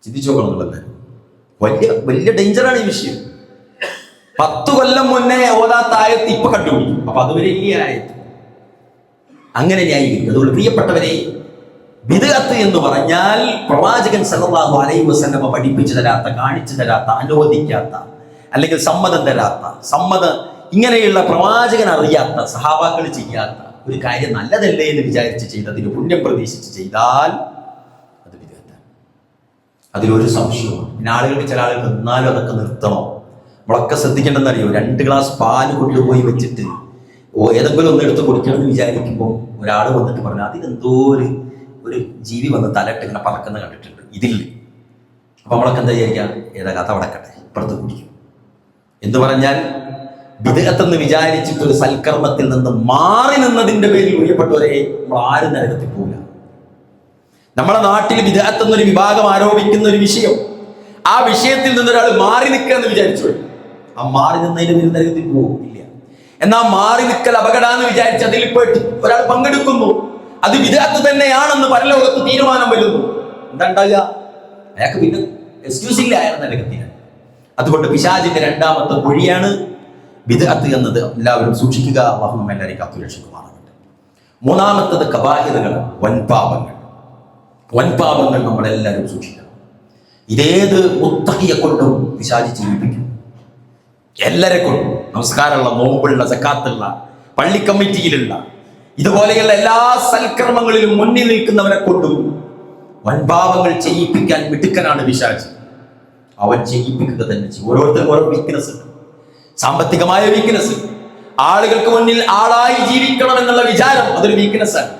ചിന്തിച്ചു നോക്കണം. വലിയ ഡേഞ്ചറാണ് ഈ വിഷയം. 10 കൊല്ലം മുന്നേ ഓതാത്ത ആയത്ത് ഇപ്പൊ കണ്ടുപിടിക്കും. അപ്പൊ അതുവരെ ഈ ആയത്ത് അങ്ങനെ ന്യായീകരിക്കും. അതുകൊണ്ട് പ്രിയപ്പെട്ടവരെ, ബിദ്അത്ത് എന്ന് പറഞ്ഞാൽ പ്രവാചകൻ സല്ലല്ലാഹു അലൈഹി വസല്ലമ പഠിപ്പിച്ചു തരാത്ത, കാണിച്ചു തരാത്ത, അനുവദിക്കാത്ത, അല്ലെങ്കിൽ സമ്മതം ഇങ്ങനെയുള്ള പ്രവാചകൻ അറിയാത്ത, സഹാബാക്കൾ ചെയ്യാത്ത ഒരു കാര്യം നല്ലതല്ലേ എന്ന് വിചാരിച്ച് ചെയ്തതിന് പുണ്യം പ്രതീക്ഷിച്ച് ചെയ്താൽ അത് ബിദ്അത്താണ്. അതിലൊരു സംശയവും. പിന്നെ ആളുകൾക്ക്, ചില ആളുകൾ എന്നാലും അതൊക്കെ നിർത്തണോ? നമ്മളൊക്കെ ശ്രദ്ധിക്കേണ്ടെന്നറിയോ? 2 ഗ്ലാസ് പാല് കൊണ്ടുപോയി വെച്ചിട്ട് ഏതെങ്കിലും ഒന്ന് എടുത്ത് കുടിക്കണമെന്ന് വിചാരിക്കുമ്പോൾ ഒരാൾ വന്നിട്ട് പറഞ്ഞു അതിനെന്തോ ഒരു ജീവി വന്ന് തലയിട്ട് ഇങ്ങനെ പറക്കുന്ന കണ്ടിട്ടുണ്ട്, ഇതില്ല. അപ്പൊ നമ്മളൊക്കെ എന്താ വിചാരിക്കുക? ഏതാ കഥ വടക്കട്ടെ, ഇപ്പുറത്ത് കുടിക്കും എന്ന് പറഞ്ഞാൽ ബിദ്അത്ത് എന്ന് വിചാരിച്ചിട്ട് ഒരു സൽക്കർമ്മത്തിൽ നിന്ന് മാറി നിന്നതിന്റെ പേരിൽ പ്രിയപ്പെട്ടവരെ നമ്മൾ ആരും നരകത്തിൽ പോകില്ല. നമ്മുടെ നാട്ടിൽ ബിദ്അത്ത് എന്നൊരു വിഭാഗം ആരോപിക്കുന്ന ഒരു വിഷയം, ആ വിഷയത്തിൽ നിന്നൊരാൾ മാറി നിൽക്കുക എന്ന് വിചാരിച്ചു, ആ മാറി നിന്നതിന്റെ പേരിൽ നരകത്തിൽ പോകില്ല. എന്നാൽ മാറി നിൽക്കൽ അപകടമെന്ന് വിചാരിച്ച് അതിൽ പോയിട്ട് ഒരാൾ പങ്കെടുക്കുന്നു, അത് ബിദ്അത്ത് തന്നെയാണെന്ന് പരലോകത്ത് തീരുമാനം വരുന്നു. എന്താ ഉണ്ടാകുക? അയാൾക്ക് പിന്നെ എക്സ്ക്യൂസ് ഇല്ല, അയാൾ നരകത്തിലാണ്. അതുകൊണ്ട് പിശാചിന്റെ രണ്ടാമത്തെ കുഴിയാണ് ബിദ്അത്ത് എന്നത്. എല്ലാവരും സൂക്ഷിക്കുക. അല്ലാഹു നമ്മെ എല്ലാവരെയും കാത്തുരക്ഷിക്കുമാറാകട്ടെ. മൂന്നാമത്തത് കബായിറുകൾ, വൻപാപങ്ങൾ നമ്മളെല്ലാവരും സൂക്ഷിക്കണം. ഇതേത് മുത്തഖിയെ കൊണ്ടും പിശാച് ചെയ്യിപ്പിക്കും. എല്ലാരെ കൊണ്ടും, നമസ്കാരമുള്ള, നോമ്പുള്ള, സക്കാത്തുള്ള, പള്ളി കമ്മിറ്റിയിലുള്ള, ഇതുപോലെയുള്ള എല്ലാ സൽക്കർമ്മങ്ങളിലും മുന്നിൽ നിൽക്കുന്നവരെ കൊണ്ടും വൻപാപങ്ങൾ ചെയ്യിപ്പിക്കാൻ മിടുക്കനാണ് പിശാച്. അവൻ ചെയ്യിപ്പിക്കുക തന്നെ ചെയ്യും. ഓരോരുത്തർക്കും ഓരോ വീക്ക്നെസ് ഉണ്ട്. സാമ്പത്തികമായ വീക്ക്നെസ്, ആളുകൾക്ക് മുന്നിൽ ആളായി ജീവിക്കണം എന്നുള്ള വിചാരം, അതൊരു വീക്ക്നെസ് ആണ്.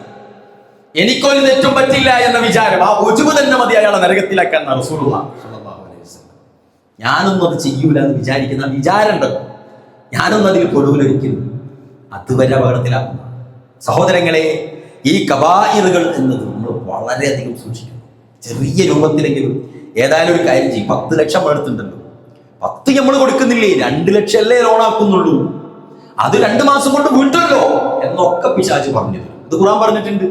എനിക്കൊരു തെറ്റും പറ്റില്ല എന്ന വിചാരം, ആ ഒജുബ് തന്നെ മതി അയാളെ നരകത്തിലാക്കാൻ. റസൂലുള്ളാഹി സ്വല്ലല്ലാഹു അലൈഹി വസല്ലം ഞാനൊന്നും അത് ചെയ്യൂല എന്ന് വിചാരിക്കുന്ന വിചാരം ഉണ്ടല്ലോ, ഞാനൊന്നും അതിൽ പൊടുവിലൊരിക്കലും, അതുവരെ അപകടത്തിലാക്കുന്ന സഹോദരങ്ങളെ. ഈ കബായിറുകൾ എന്നത് നമ്മൾ വളരെയധികം സൂക്ഷിക്കണം. ചെറിയ രൂപത്തിലെങ്കിലും ഏതായാലും ഒരു കാര്യം ചെയ്യും. 10 ലക്ഷം എടുത്തിട്ടുണ്ടല്ലോ, 10 നമ്മൾ കൊടുക്കുന്നില്ലേ, 2 ലക്ഷം അല്ലേ ലോണാക്കുന്നുള്ളൂ, അത് 2 മാസം കൊണ്ട് വീട്ടുമല്ലോ എന്നൊക്കെ പിശാച് പറഞ്ഞത്. ഇത് ഖുർആൻ പറഞ്ഞിട്ടുണ്ട്.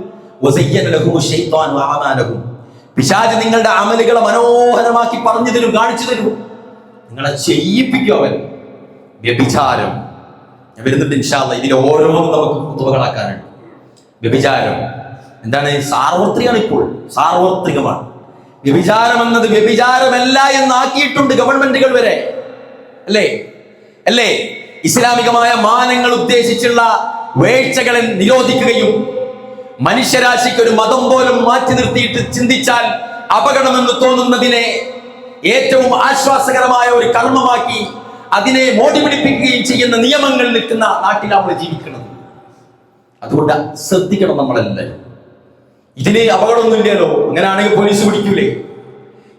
പിശാച് നിങ്ങളുടെ അമലുകളെ മനോഹരമാക്കി പറഞ്ഞു തരും, കാണിച്ചു തരും, നിങ്ങളെ ചെയ്യിപ്പിക്കും അവൻ. വ്യഭിചാരം, ഞാൻ വരുന്നുണ്ട് ഇൻഷാ അല്ലാഹ്. ഇതിൽ ഓരോന്നും നമുക്ക് കുത്തുവകളാക്കാനുണ്ട്. വ്യഭിചാരം എന്താണ്? സാർവത്രികമാണ്, ഇപ്പോൾ സാർവത്രികമാണ്. വ്യഭിചാരം എന്നത് വ്യഭിചാരമല്ല എന്നാക്കിയിട്ടുണ്ട് ഗവൺമെന്റുകൾ വരെ, അല്ലേ അല്ലേ? ഇസ്ലാമികമായ മാനങ്ങൾ ഉദ്ദേശിച്ചുള്ള വേഴ്ചകളെ നിരോധിക്കുകയും മനുഷ്യരാശിക്ക് ഒരു മതം പോലും മാറ്റി നിർത്തിയിട്ട് ചിന്തിച്ചാൽ അപകടമെന്ന് തോന്നുന്നതിനെ ഏറ്റവും ആശ്വാസകരമായ ഒരു കർമ്മമാക്കി അതിനെ മോടി പിടിപ്പിക്കുകയും ചെയ്യുന്ന നിയമങ്ങൾ നിൽക്കുന്ന നാട്ടിലാണ് നമ്മൾ ജീവിക്കുന്നത്. അതുകൊണ്ട് ശ്രദ്ധിക്കണം നമ്മളെല്ലാവരും. ഇതിന് അപകടമൊന്നുമില്ലല്ലോ, അങ്ങനെയാണെങ്കിൽ പോലീസ് പിടിക്കൂലേ?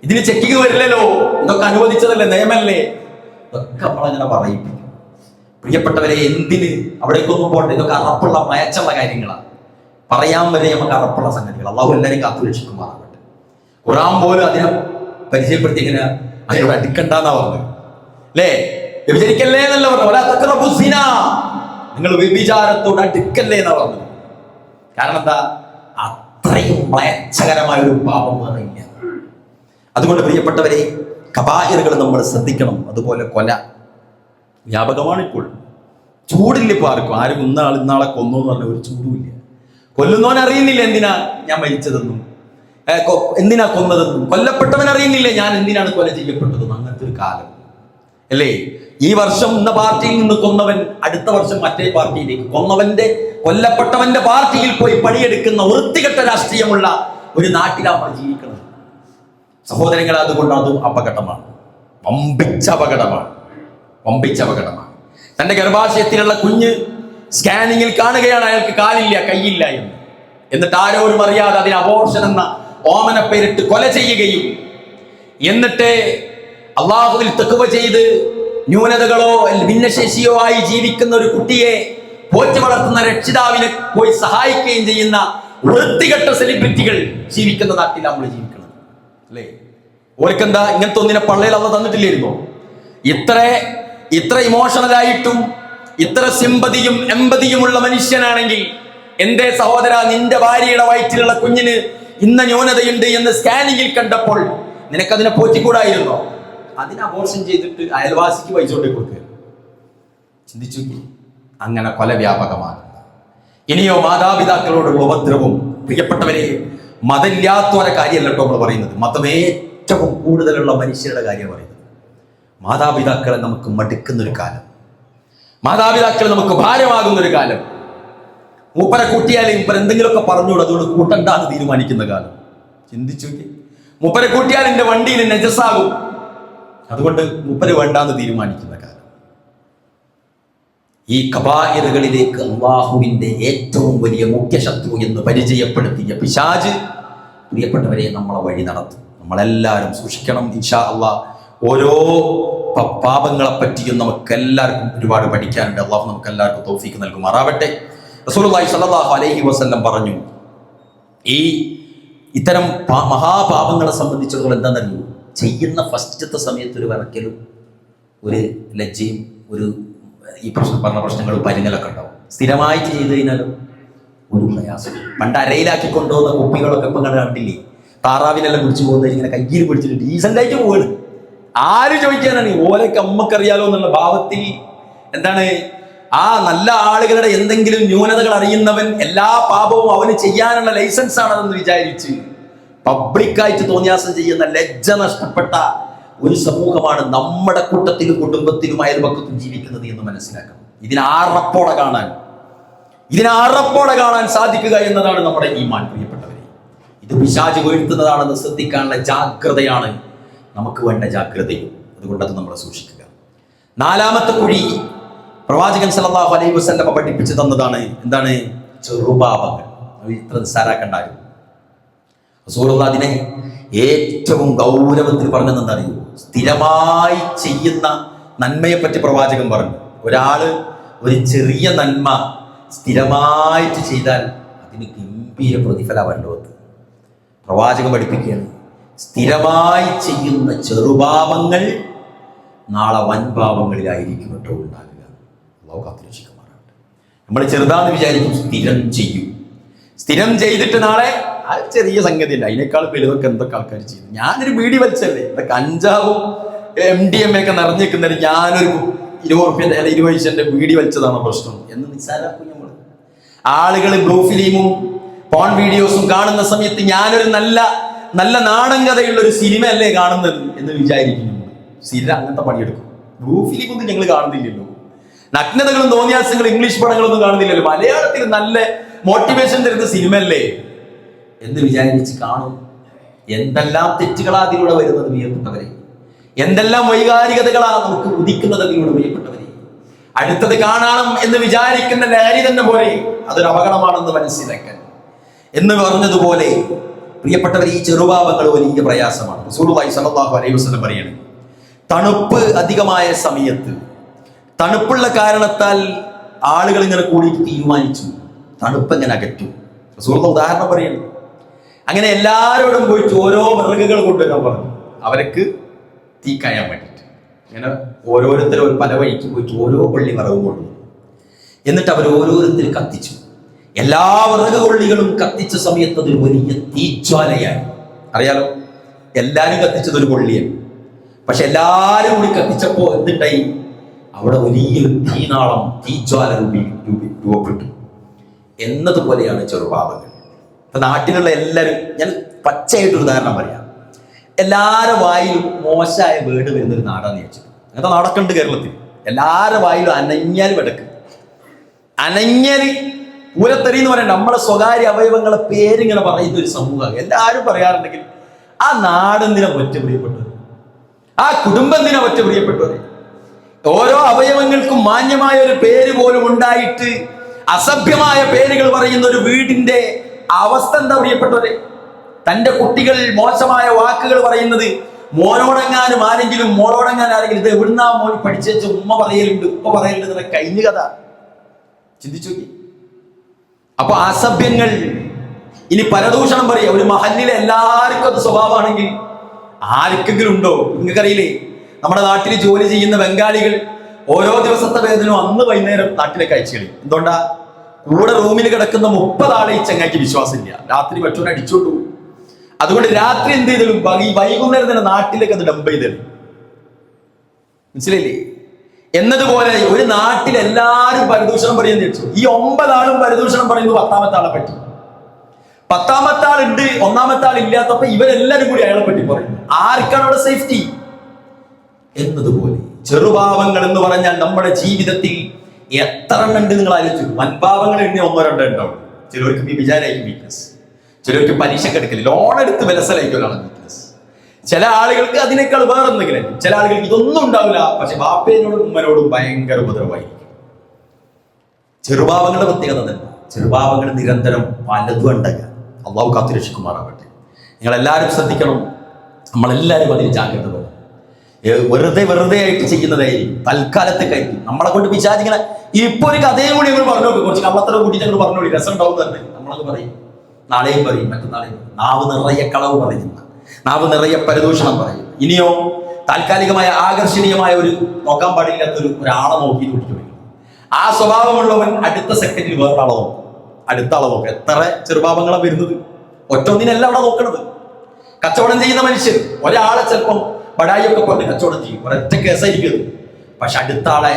ഇതിന് ചെക്കിങ് വരില്ലല്ലോ, ഇതൊക്കെ അനുവദിച്ചതല്ലേ, നിയമല്ലേ? ഇതൊക്കെ നമ്മളങ്ങനെ പറയിപ്പിക്കും. പ്രിയപ്പെട്ടവരെ, എന്തിന് അവിടേക്കൊന്നും പോട്ടെ, ഇതൊക്കെ അറപ്പുള്ള മയച്ചുള്ള കാര്യങ്ങളാണ്. പറയാൻ വരെ നമുക്ക് അറപ്പുള്ള സംഗതികൾ. അള്ളാഹു എല്ലാവരും കാത്തുരക്ഷിക്കുമാറാകട്ടെ. ഖുർആൻ പോലും അതിനെ പരിചയപ്പെടുത്തി ഇങ്ങനെ അതിനോട് അടുക്കണ്ടെന്നാ പറഞ്ഞത്, അല്ലേ? വ്യഭിചരിക്കല്ലേ എന്നല്ല പറഞ്ഞു, നിങ്ങൾ വ്യഭിചാരത്തോട് അടുക്കല്ലേ എന്നാ പറഞ്ഞത്. കാരണം എന്താ? അത്രയും മ്ലേച്ഛകരമായ ഒരു പാപം പറയില്ല. അതുകൊണ്ട് പ്രിയപ്പെട്ടവരെ, കബായിറുകൾ നമ്മൾ ശ്രദ്ധിക്കണം. അതുപോലെ കൊല വ്യാപകമാണ് ഇപ്പോൾ. ചൂടില്ല ഇപ്പോൾ ആർക്കും. ആരും ഇന്നാളെ കൊന്നു എന്ന് പറഞ്ഞ ഒരു ചൂടുമില്ല. കൊല്ലുന്നവൻ അറിയുന്നില്ല എന്തിനാ ഞാൻ മരിച്ചതെന്നും, എന്തിനാ കൊന്നതെന്നും. കൊല്ലപ്പെട്ടവൻ അറിയുന്നില്ല ഞാൻ എന്തിനാണ് കൊല ചെയ്യപ്പെട്ടതെന്നും. അങ്ങനത്തെ ഒരു കാലം അല്ലേ? ഈ വർഷം ഇന്ന പാർട്ടിയിൽ നിന്ന് കൊന്നവൻ അടുത്ത വർഷം മറ്റേ പാർട്ടിയിലേക്ക്, കൊല്ലപ്പെട്ടവന്റെ പാർട്ടിയിൽ പോയി പണിയെടുക്കുന്ന വൃത്തികെട്ട രാഷ്ട്രീയമുള്ള ഒരു നാട്ടിലാണ് നമ്മൾ ജീവിക്കുന്നത് സഹോദരങ്ങൾ. അതുകൊണ്ട് അതും അപകടമാണ്, വമ്പിച്ച അപകടമാണ്, വമ്പിച്ച അപകടമാണ്. തന്റെ ഗർഭാശയത്തിലുള്ള കുഞ്ഞ് സ്കാനിങ്ങിൽ കാണുകയാണ് അയാൾക്ക് കാലില്ല കൈയില്ല എന്ന്. എന്നിട്ട് ആരോരും അറിയാതെ അതിന് അബോർഷൻ എന്ന ഓമന പേരിട്ട് കൊല ചെയ്യുകയും, എന്നിട്ട് അള്ളാഹുവിൽ തഖ്വ ചെയ്ത് ന്യൂനതകളോ ഭിന്നശേഷിയോ ആയി ജീവിക്കുന്ന ഒരു കുട്ടിയെ പോറ്റി വളർത്തുന്ന രക്ഷിതാവിനെ പോയി സഹായിക്കുകയും ചെയ്യുന്ന വൃത്തികെട്ട സെലിബ്രിറ്റികൾ ജീവിക്കുന്ന നാട്ടിൽ നമ്മൾ ജീവിക്കുന്നത്, അല്ലേ? ഓർക്കെന്താ ഇങ്ങനത്തെ ഒന്നിനെ പള്ളയിൽ അള്ള തന്നിട്ടില്ലായിരുന്നോ? ഇത്ര ഇമോഷണലായിട്ടും ഇത്ര സിമ്പതിയും എമ്പതിയുമുള്ള മനുഷ്യനാണെങ്കിൽ എന്റെ സഹോദര, നിന്റെ ഭാര്യയുടെ വയറ്റിലുള്ള കുഞ്ഞിന് ഇന്ന ന്യൂനതയുണ്ട് എന്ന് സ്കാനിങ്ങിൽ കണ്ടപ്പോൾ നിനക്കതിനെ പോറ്റിക്കൂടായിരുന്നോ? അതിന് അബോർഷൻ ചെയ്തിട്ട് അയൽവാസിക്ക് പൈസ കൊണ്ടേ കൊടുക്കുക. ചിന്തിച്ചു. അങ്ങനെ കൊല വ്യാപകമാണ്. ഇനിയോ മാതാപിതാക്കളോടുള്ള ഉപദ്രവം. പ്രിയപ്പെട്ടവരെ, മതമില്ലാത്തവരെ കാര്യമല്ല കേട്ടോ നമ്മൾ പറയുന്നത്, മതം ഏറ്റവും കൂടുതലുള്ള മനുഷ്യരുടെ കാര്യം പറയുന്നത്. മാതാപിതാക്കളെ നമുക്ക് മടുക്കുന്നൊരു കാലം, മാതാപിതാക്കൾ നമുക്ക് ഭാരമാകുന്നൊരു കാലം. മൂപ്പരെ കൂട്ടിയാലേ മൂപ്പർ എന്തെങ്കിലുമൊക്കെ പറഞ്ഞോളൂ, അതുകൊണ്ട് കൂട്ടണ്ടാന്ന് തീരുമാനിക്കുന്ന കാലം. ചിന്തിച്ചു. മൂപ്പരെ കൂട്ടിയാൽ എന്റെ വണ്ടിയിൽ നജസാകും, അതുകൊണ്ട് മൂപ്പര് വേണ്ടാന്ന് തീരുമാനിക്കുന്ന കാലം. ഈ കബായിറുകളിലേക്ക് അല്ലാഹുവിന്റെ ഏറ്റവും വലിയ മുഖ്യ ശത്രു എന്ന് പരിചയപ്പെടുത്തിയ പിശാച് പ്രിയപ്പെട്ടവരെ നമ്മളെ വഴി നടത്തും. നമ്മളെല്ലാവരും സൂക്ഷിക്കണം. ഇൻഷാ അല്ലാഹ് ഓരോ പാപങ്ങളെ പറ്റിയും നമുക്ക് എല്ലാവർക്കും ഒരുപാട് പഠിക്കാനുണ്ട്. അള്ളാഹു നമുക്ക് എല്ലാവർക്കും തൗഫീഖ് നൽകുമാറാവട്ടെ. റസൂലുള്ളാഹി സ്വല്ലല്ലാഹു അലൈഹി വസല്ലം പറഞ്ഞു, ഈ ഇത്തരം മഹാപാപങ്ങളെ സംബന്ധിച്ചിടത്തോളം എന്താണെന്നറിയൂ, ചെയ്യുന്ന ഫസ്റ്റത്തെ സമയത്ത് ഒരു വിറക്കലും ഒരു ലജ്ജയും ഒരു ഈ പറഞ്ഞ പ്രശ്നങ്ങളും പരിങ്ങലൊക്കെ ഉണ്ടാവും. സ്ഥിരമായിട്ട് ചെയ്ത് കഴിഞ്ഞാലും ഒരു പ്രയാസം. പണ്ട് അരയിലാക്കി കൊണ്ടുപോകുന്ന കുപ്പികളൊക്കെ ഇപ്പം കണ്ടില്ലേ? താറാവിനെല്ലാം കുടിച്ചു പോകുന്നത് ഇങ്ങനെ കയ്യിൽ പിടിച്ചിട്ട് ഡീസൻ്റായിട്ട് പോവാണ്. ആര് ചോദിക്കാനാണ്? ഓരൊക്കെ അമ്മക്കറിയാലോ എന്നുള്ള ഭാവത്തിൽ എന്താണ് ആ നല്ല ആളുകളുടെ എന്തെങ്കിലും ന്യൂനതകൾ അറിയുന്നവൻ എല്ലാ പാപവും അവന് ചെയ്യാനുള്ള ലൈസൻസ് ആണെന്ന് വിചാരിച്ച് പബ്ലിക്കായിട്ട് തോന്നിയാസം ചെയ്യുന്ന ലജ്ജ നഷ്ടപ്പെട്ട ഒരു സമൂഹമാണ് നമ്മുടെ കൂട്ടത്തിലും കുടുംബത്തിലും അയൽപക്കത്തും ജീവിക്കുന്നത് എന്ന് മനസ്സിലാക്കണം. ഇതിനാറപ്പോടെ കാണാൻ സാധിക്കുക എന്നതാണ് നമ്മുടെ ഈമാൻ. പ്രിയപ്പെട്ടവരെ, ഇത് പിശാച് വീഴ്ത്തുന്നതാണെന്ന് ശ്രദ്ധിക്കാനുള്ള ജാഗ്രതയാണ് നമുക്ക് വേണ്ട ജാഗ്രതയും. അതുകൊണ്ട് അത് നമ്മളെ സൂക്ഷിക്കുക. നാലാമത്തെ കുഴി പ്രവാചകൻ സല്ലല്ലാഹു അലൈഹി വസല്ലം പഠിപ്പിച്ചു തന്നതാണ്. എന്താണ്? ചെറുപാപങ്ങൾ. ഇത്ര നിസ്സാരാക്കണ്ടായിരുന്നു. റസൂലുള്ളാഹി അതിനെ ഏറ്റവും ഗൗരവത്തിൽ പറഞ്ഞതെന്നറിയൂ? സ്ഥിരമായി ചെയ്യുന്ന നന്മയെ പറ്റി പ്രവാചകൻ പറഞ്ഞു. ഒരാള് ഒരു ചെറിയ നന്മ സ്ഥിരമായിട്ട് ചെയ്താൽ അതിന് ഗംഭീര പ്രതിഫലമല്ലോ. പ്രവാചകൻ പഠിപ്പിക്കുകയാണ്, സ്ഥിരമായി ചെയ്യുന്ന ചെറുപാപങ്ങൾ നാളെ വൻപാപങ്ങളിലായിരിക്കും കേട്ടോ ഉണ്ടാകുക. അല്ലാഹു കാത്തുരക്ഷിക്കുമാറാകട്ടെ. നമ്മൾ ചെറുതാന്ന് വിചാരിക്കും, സ്ഥിരം ചെയ്യും. സ്ഥിരം ചെയ്തിട്ട് നാളെ ആ ചെറിയ സംഗതിയല്ല, അതിനേക്കാൾ വലുതൊക്കെ എന്തൊക്കെ ആൾക്കാർ ചെയ്യുന്നു. ഞാനൊരു ബീഡി വലിച്ചല്ലേ, ഇതൊക്കെ 5 MDMA ഒക്കെ നിറഞ്ഞേക്കുന്നതിന് ഞാനൊരു 20 റുപ്യൻ്റെ അല്ല 20 പൈസൻ്റെ ബീഡി വലിച്ചതാണോ പ്രശ്നം എന്ന് നിസ്സാരാക്കും നമ്മൾ. ആളുകൾ ബ്ലൂ ഫിലിമും പോൺ വീഡിയോസും കാണുന്ന സമയത്ത് ഞാനൊരു നല്ല നല്ല നാടൻ കഥയുള്ള ഒരു സിനിമ അല്ലേ കാണുന്നത് എന്ന് വിചാരിക്കുന്നു. സ്ഥിരം അങ്ങനത്തെ പണിയെടുക്കും. ബ്ലൂ ഫിലിമൊന്നും ഞങ്ങൾ കാണുന്നില്ലല്ലോ. നഗ്നതകളും തോന്നിയാസങ്ങളും ഇംഗ്ലീഷ് പടങ്ങളൊന്നും കാണുന്നില്ലല്ലോ. മലയാളത്തിൽ നല്ല മോട്ടിവേഷൻ തരുന്ന സിനിമ അല്ലേ എന്ന് വിചാരിച്ച് കാണും. എന്തെല്ലാം തെറ്റുകളാ അതിലൂടെ വരുന്നത് പ്രിയപ്പെട്ടവരെ, എന്തെല്ലാം വൈകാരികതകളാ നമുക്ക് ഉദിക്കുന്നത് അതിലൂടെ പ്രിയപ്പെട്ടവരെ. അടുത്തത് കാണണം എന്ന് വിചാരിക്കുന്ന ലഹരി തന്നെ പോലെ അതൊരു അപകടമാണെന്ന് മനസ്സിലാക്കാൻ എന്ന് പറഞ്ഞതുപോലെ പ്രിയപ്പെട്ടവർ, ഈ ചെറുപാപങ്ങൾ വലിയ പ്രയാസമാണ്. റസൂലുള്ളാഹി സ്വല്ലല്ലാഹു അലൈഹി വസല്ലം പറയുന്നത്, തണുപ്പ് അധികമായ സമയത്ത് തണുപ്പുള്ള കാരണത്താൽ ആളുകൾ ഇങ്ങനെ കൂടിയിട്ട് തീരുമാനിച്ചു തണുപ്പ് എങ്ങനെ അകറ്റും. റസൂലുള്ളാഹി ഉദാഹരണം പറയുന്നു. അങ്ങനെ എല്ലാവരോടും പോയിട്ട് ഓരോ വിറകുകൾ കൊണ്ടുവരാൻ പറഞ്ഞു, അവർക്ക് തീ കായാൻ വേണ്ടിയിട്ട്. അങ്ങനെ ഓരോരുത്തരും പല വഴിക്ക് പോയിട്ട് ഓരോ കൊള്ളി വിറക് കൊണ്ടുവന്നു. എന്നിട്ട് അവർ ഓരോരുത്തർ കത്തിച്ചു. എല്ലാ വിറക് കൊള്ളികളും കത്തിച്ച സമയത്ത് അതൊരു വലിയ തീജ്വാലയാണ്. അറിയാലോ, എല്ലാവരും കത്തിച്ചത് ഒരു കൊള്ളിയാണ്. പക്ഷെ എല്ലാവരും കൂടി കത്തിച്ചപ്പോ എന്നിട്ടായി അവിടെ വലിയൊരു തീനാളം, തീജ്വാല രൂപപ്പെട്ടു. എന്നതുപോലെയാണ് ചെറുപാപങ്ങൾ. ഇപ്പൊ നാട്ടിലുള്ള എല്ലാവരും, ഞാൻ പച്ചയായിട്ടൊരു ഉദാഹരണം പറയാം, എല്ലാവരുടെ വായിലും മോശമായ വേർഡ് വരുന്നൊരു നാടാന്ന് ചോദിച്ചത്. അങ്ങനത്തെ നാടൊക്കെ കേരളത്തിൽ. എല്ലാവരുടെ വായിലും അനഞ്ഞാൽ വെടക്ക്, അനഞ്ഞാൽ പൂരത്തെറി എന്ന് പറയണ്ട, നമ്മളെ സ്വകാര്യ അവയവങ്ങളെ പേരിങ്ങനെ പറയുന്ന ഒരു സമൂഹം എല്ലാവരും പറയാറുണ്ടെങ്കിൽ ആ നാടെന്തിനാ ഒറ്റ പ്രിയപ്പെട്ടവർ, ആ കുടുംബം എന്തിനാ ഒറ്റ പ്രിയപ്പെട്ടവരെ. ഓരോ അവയവങ്ങൾക്കും മാന്യമായ ഒരു പേര് പോലും ഉണ്ടായിട്ട് അസഭ്യമായ പേരുകൾ പറയുന്ന ഒരു വീടിന്റെ അവസ്ഥ എന്താ പ്രിയപ്പെട്ടവരെ. തന്റെ കുട്ടികൾ മോശമായ വാക്കുകൾ പറയുന്നത്, മോനോടങ്ങാനും ആരെങ്കിലും മോളോടങ്ങാൻ ആരെങ്കിലും ഇത് എവിടുന്നാ മോൻ പഠിച്ചു, ഉമ്മ പറയലുണ്ട് ഉപ്പ പറയലുണ്ട് എന്നുള്ള കഴിഞ്ഞ കഥ ചിന്തിച്ചു നോക്കി. അപ്പൊ അസഭ്യങ്ങൾ, ഇനി പരദൂഷണം പറയുക. ഒരു മഹല്ലിലെ എല്ലാവർക്കും അത് സ്വഭാവമാണെങ്കിൽ ആർക്കെങ്കിലും ഉണ്ടോ? നിങ്ങൾക്കറിയില്ലേ, നമ്മുടെ നാട്ടിൽ ജോലി ചെയ്യുന്ന ബംഗാളികൾ ഓരോ ദിവസത്തെ വേതനവും അന്ന് വൈകുന്നേരം നാട്ടിലേക്ക് അയച്ചു കളി. എന്തുകൊണ്ടാ? കൂടെ റൂമിൽ കിടക്കുന്ന 30 ആളെ ഈ ചങ്ങാക്കി വിശ്വാസമില്ല, രാത്രി മറ്റൊരു അടിച്ചോണ്ടു. അതുകൊണ്ട് രാത്രി എന്ത് ചെയ്തലും വൈകുന്നേരം തന്നെ നാട്ടിലേക്ക് അത് ഡംപ് ചെയ്തത്. മനസ്സിലായില്ലേ? എന്നതുപോലെ ഒരു നാട്ടിൽ എല്ലാവരും പരദൂഷണം പറയുന്നത് വെച്ചു. ഈ 9 ആളും പരദൂഷണം പറയുന്നത് 10ാമത്തെ ആളെ പറ്റി. 10ാമത്തെ ആളുണ്ട്, 1ാമത്തെ ആൾ ഇല്ലാത്തപ്പോ ഇവരെല്ലാരും കൂടി അയാളെ പറ്റി പറയുന്നു. ആർക്കാണ് അവിടെ സേഫ്റ്റി? എന്നതുപോലെ ചെറുപാവങ്ങൾ എന്ന് പറഞ്ഞാൽ നമ്മുടെ ജീവിതത്തിൽ എത്ര എണ്ണം ഉണ്ട് നിങ്ങൾ ആലോചിച്ചു. വൻപാവങ്ങൾ എണ്ണി 1-2 ഉണ്ടാവും. ചിലർക്ക് വിചാരമായിരിക്കും വീക്ക്നസ്, ചിലർക്ക് പലിശ എടുക്കൽ, ലോൺ എടുത്ത് വിലസലായിരിക്കും വീക്ക്നസ്. ചില ആളുകൾക്ക് അതിനേക്കാൾ വേറെ എന്തെങ്കിലും, ചില ആളുകൾക്ക് ഇതൊന്നും ഉണ്ടാവില്ല, പക്ഷെ ബാപ്പേനോടും ഉമ്മനോടും ഭയങ്കര ഉപദ്രവമായിരിക്കും. ചെറുപാവങ്ങളുടെ പ്രത്യേകത തന്നെ, ചെറുപാവങ്ങൾ നിരന്തരം പലതും ഉണ്ടാകുക. അള്ളാഹു കാത്തുരക്ഷിക്കുമാറാകട്ടെ. നിങ്ങളെല്ലാവരും ശ്രദ്ധിക്കണം, നമ്മളെല്ലാവരും അതിൽ ജാഗ്രത വേണം. വെറുതെ ആയിട്ട് ചെയ്യുന്നതായിരിക്കും, തൽക്കാലത്തേക്കായിരിക്കും. നമ്മളെ കൊണ്ട് പിശാചിങ്ങനെ ഇപ്പൊ ഒരു കഥയും കൂടി ഞങ്ങൾ പറഞ്ഞു നോക്കും, കുറച്ച് കള്ളത്തരം കൂട്ടിയിട്ട് ഞങ്ങൾ പറഞ്ഞോളി, രസം ഉണ്ടാവും തന്നെ. നമ്മളത് പറയും, നാളെയും പറയും, മറ്റന്നാളെയും. നാവ് നിറയെ കളവ് പറയുന്ന, നാവ് നിറയെ പരദൂഷണം പറയും. ഇനിയോ താൽക്കാലികമായ ആകർഷണീയമായ ഒരു നോക്കാൻ പാടില്ലാത്തൊരു ഒരാളെ നോക്കി കൂട്ടിച്ചു. ആ സ്വഭാവമുള്ളവൻ അടുത്ത സെക്കൻഡിൽ വേറൊരാളെ നോക്കും, അടുത്ത ആളെ നോക്കും. എത്ര ചെറുപാപങ്ങളാണ് വരുന്നത്. ഒറ്റൊന്നിനല്ല അവിടെ നോക്കണത്. കച്ചവടം ചെയ്യുന്ന മനുഷ്യൻ ഒരാളെ ചിലപ്പം ബടായിയൊക്കെ പറഞ്ഞ് കച്ചവടം ചെയ്യും, ഒരൊറ്റ കേസായിരിക്കും. പക്ഷെ അടുത്ത ആളെ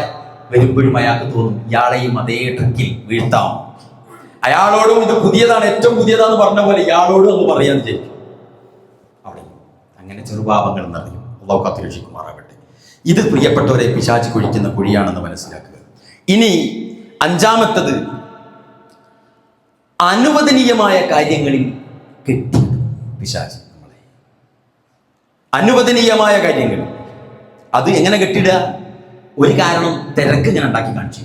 വരുമ്പോഴും അയാൾക്ക് തോന്നും ഇയാളെയും അതേ ട്രക്കിൽ വീഴ്ത്താം. അയാളോടും ഇത് പുതിയതാണ്, ഏറ്റവും പുതിയതാന്ന് പറഞ്ഞ പോലെ ഇയാളോടും ഒന്ന് പറയാന്ന് വിചാരിക്കും. അവിടെ അങ്ങനെ ചെറുപാപങ്ങൾ എന്നറിയും. അല്ലാഹു കാത്തുരക്ഷിക്കുമാറാകട്ടെ. ഇത് പ്രിയപ്പെട്ടവരെ പിശാച് കുഴിക്കുന്ന കുഴിയാണെന്ന് മനസ്സിലാക്കുക. ഇനി 5ാമത്തത്, അനുവദനീയമായ കാര്യങ്ങളിൽ കെട്ടി പിശാച് നമ്മളെ. അനുവദനീയമായ കാര്യങ്ങൾ അത് എങ്ങനെ കെട്ടിടുക? ഒരു കാരണം തിരക്ക് ഞാൻ ഉണ്ടാക്കി കാണിച്ചു.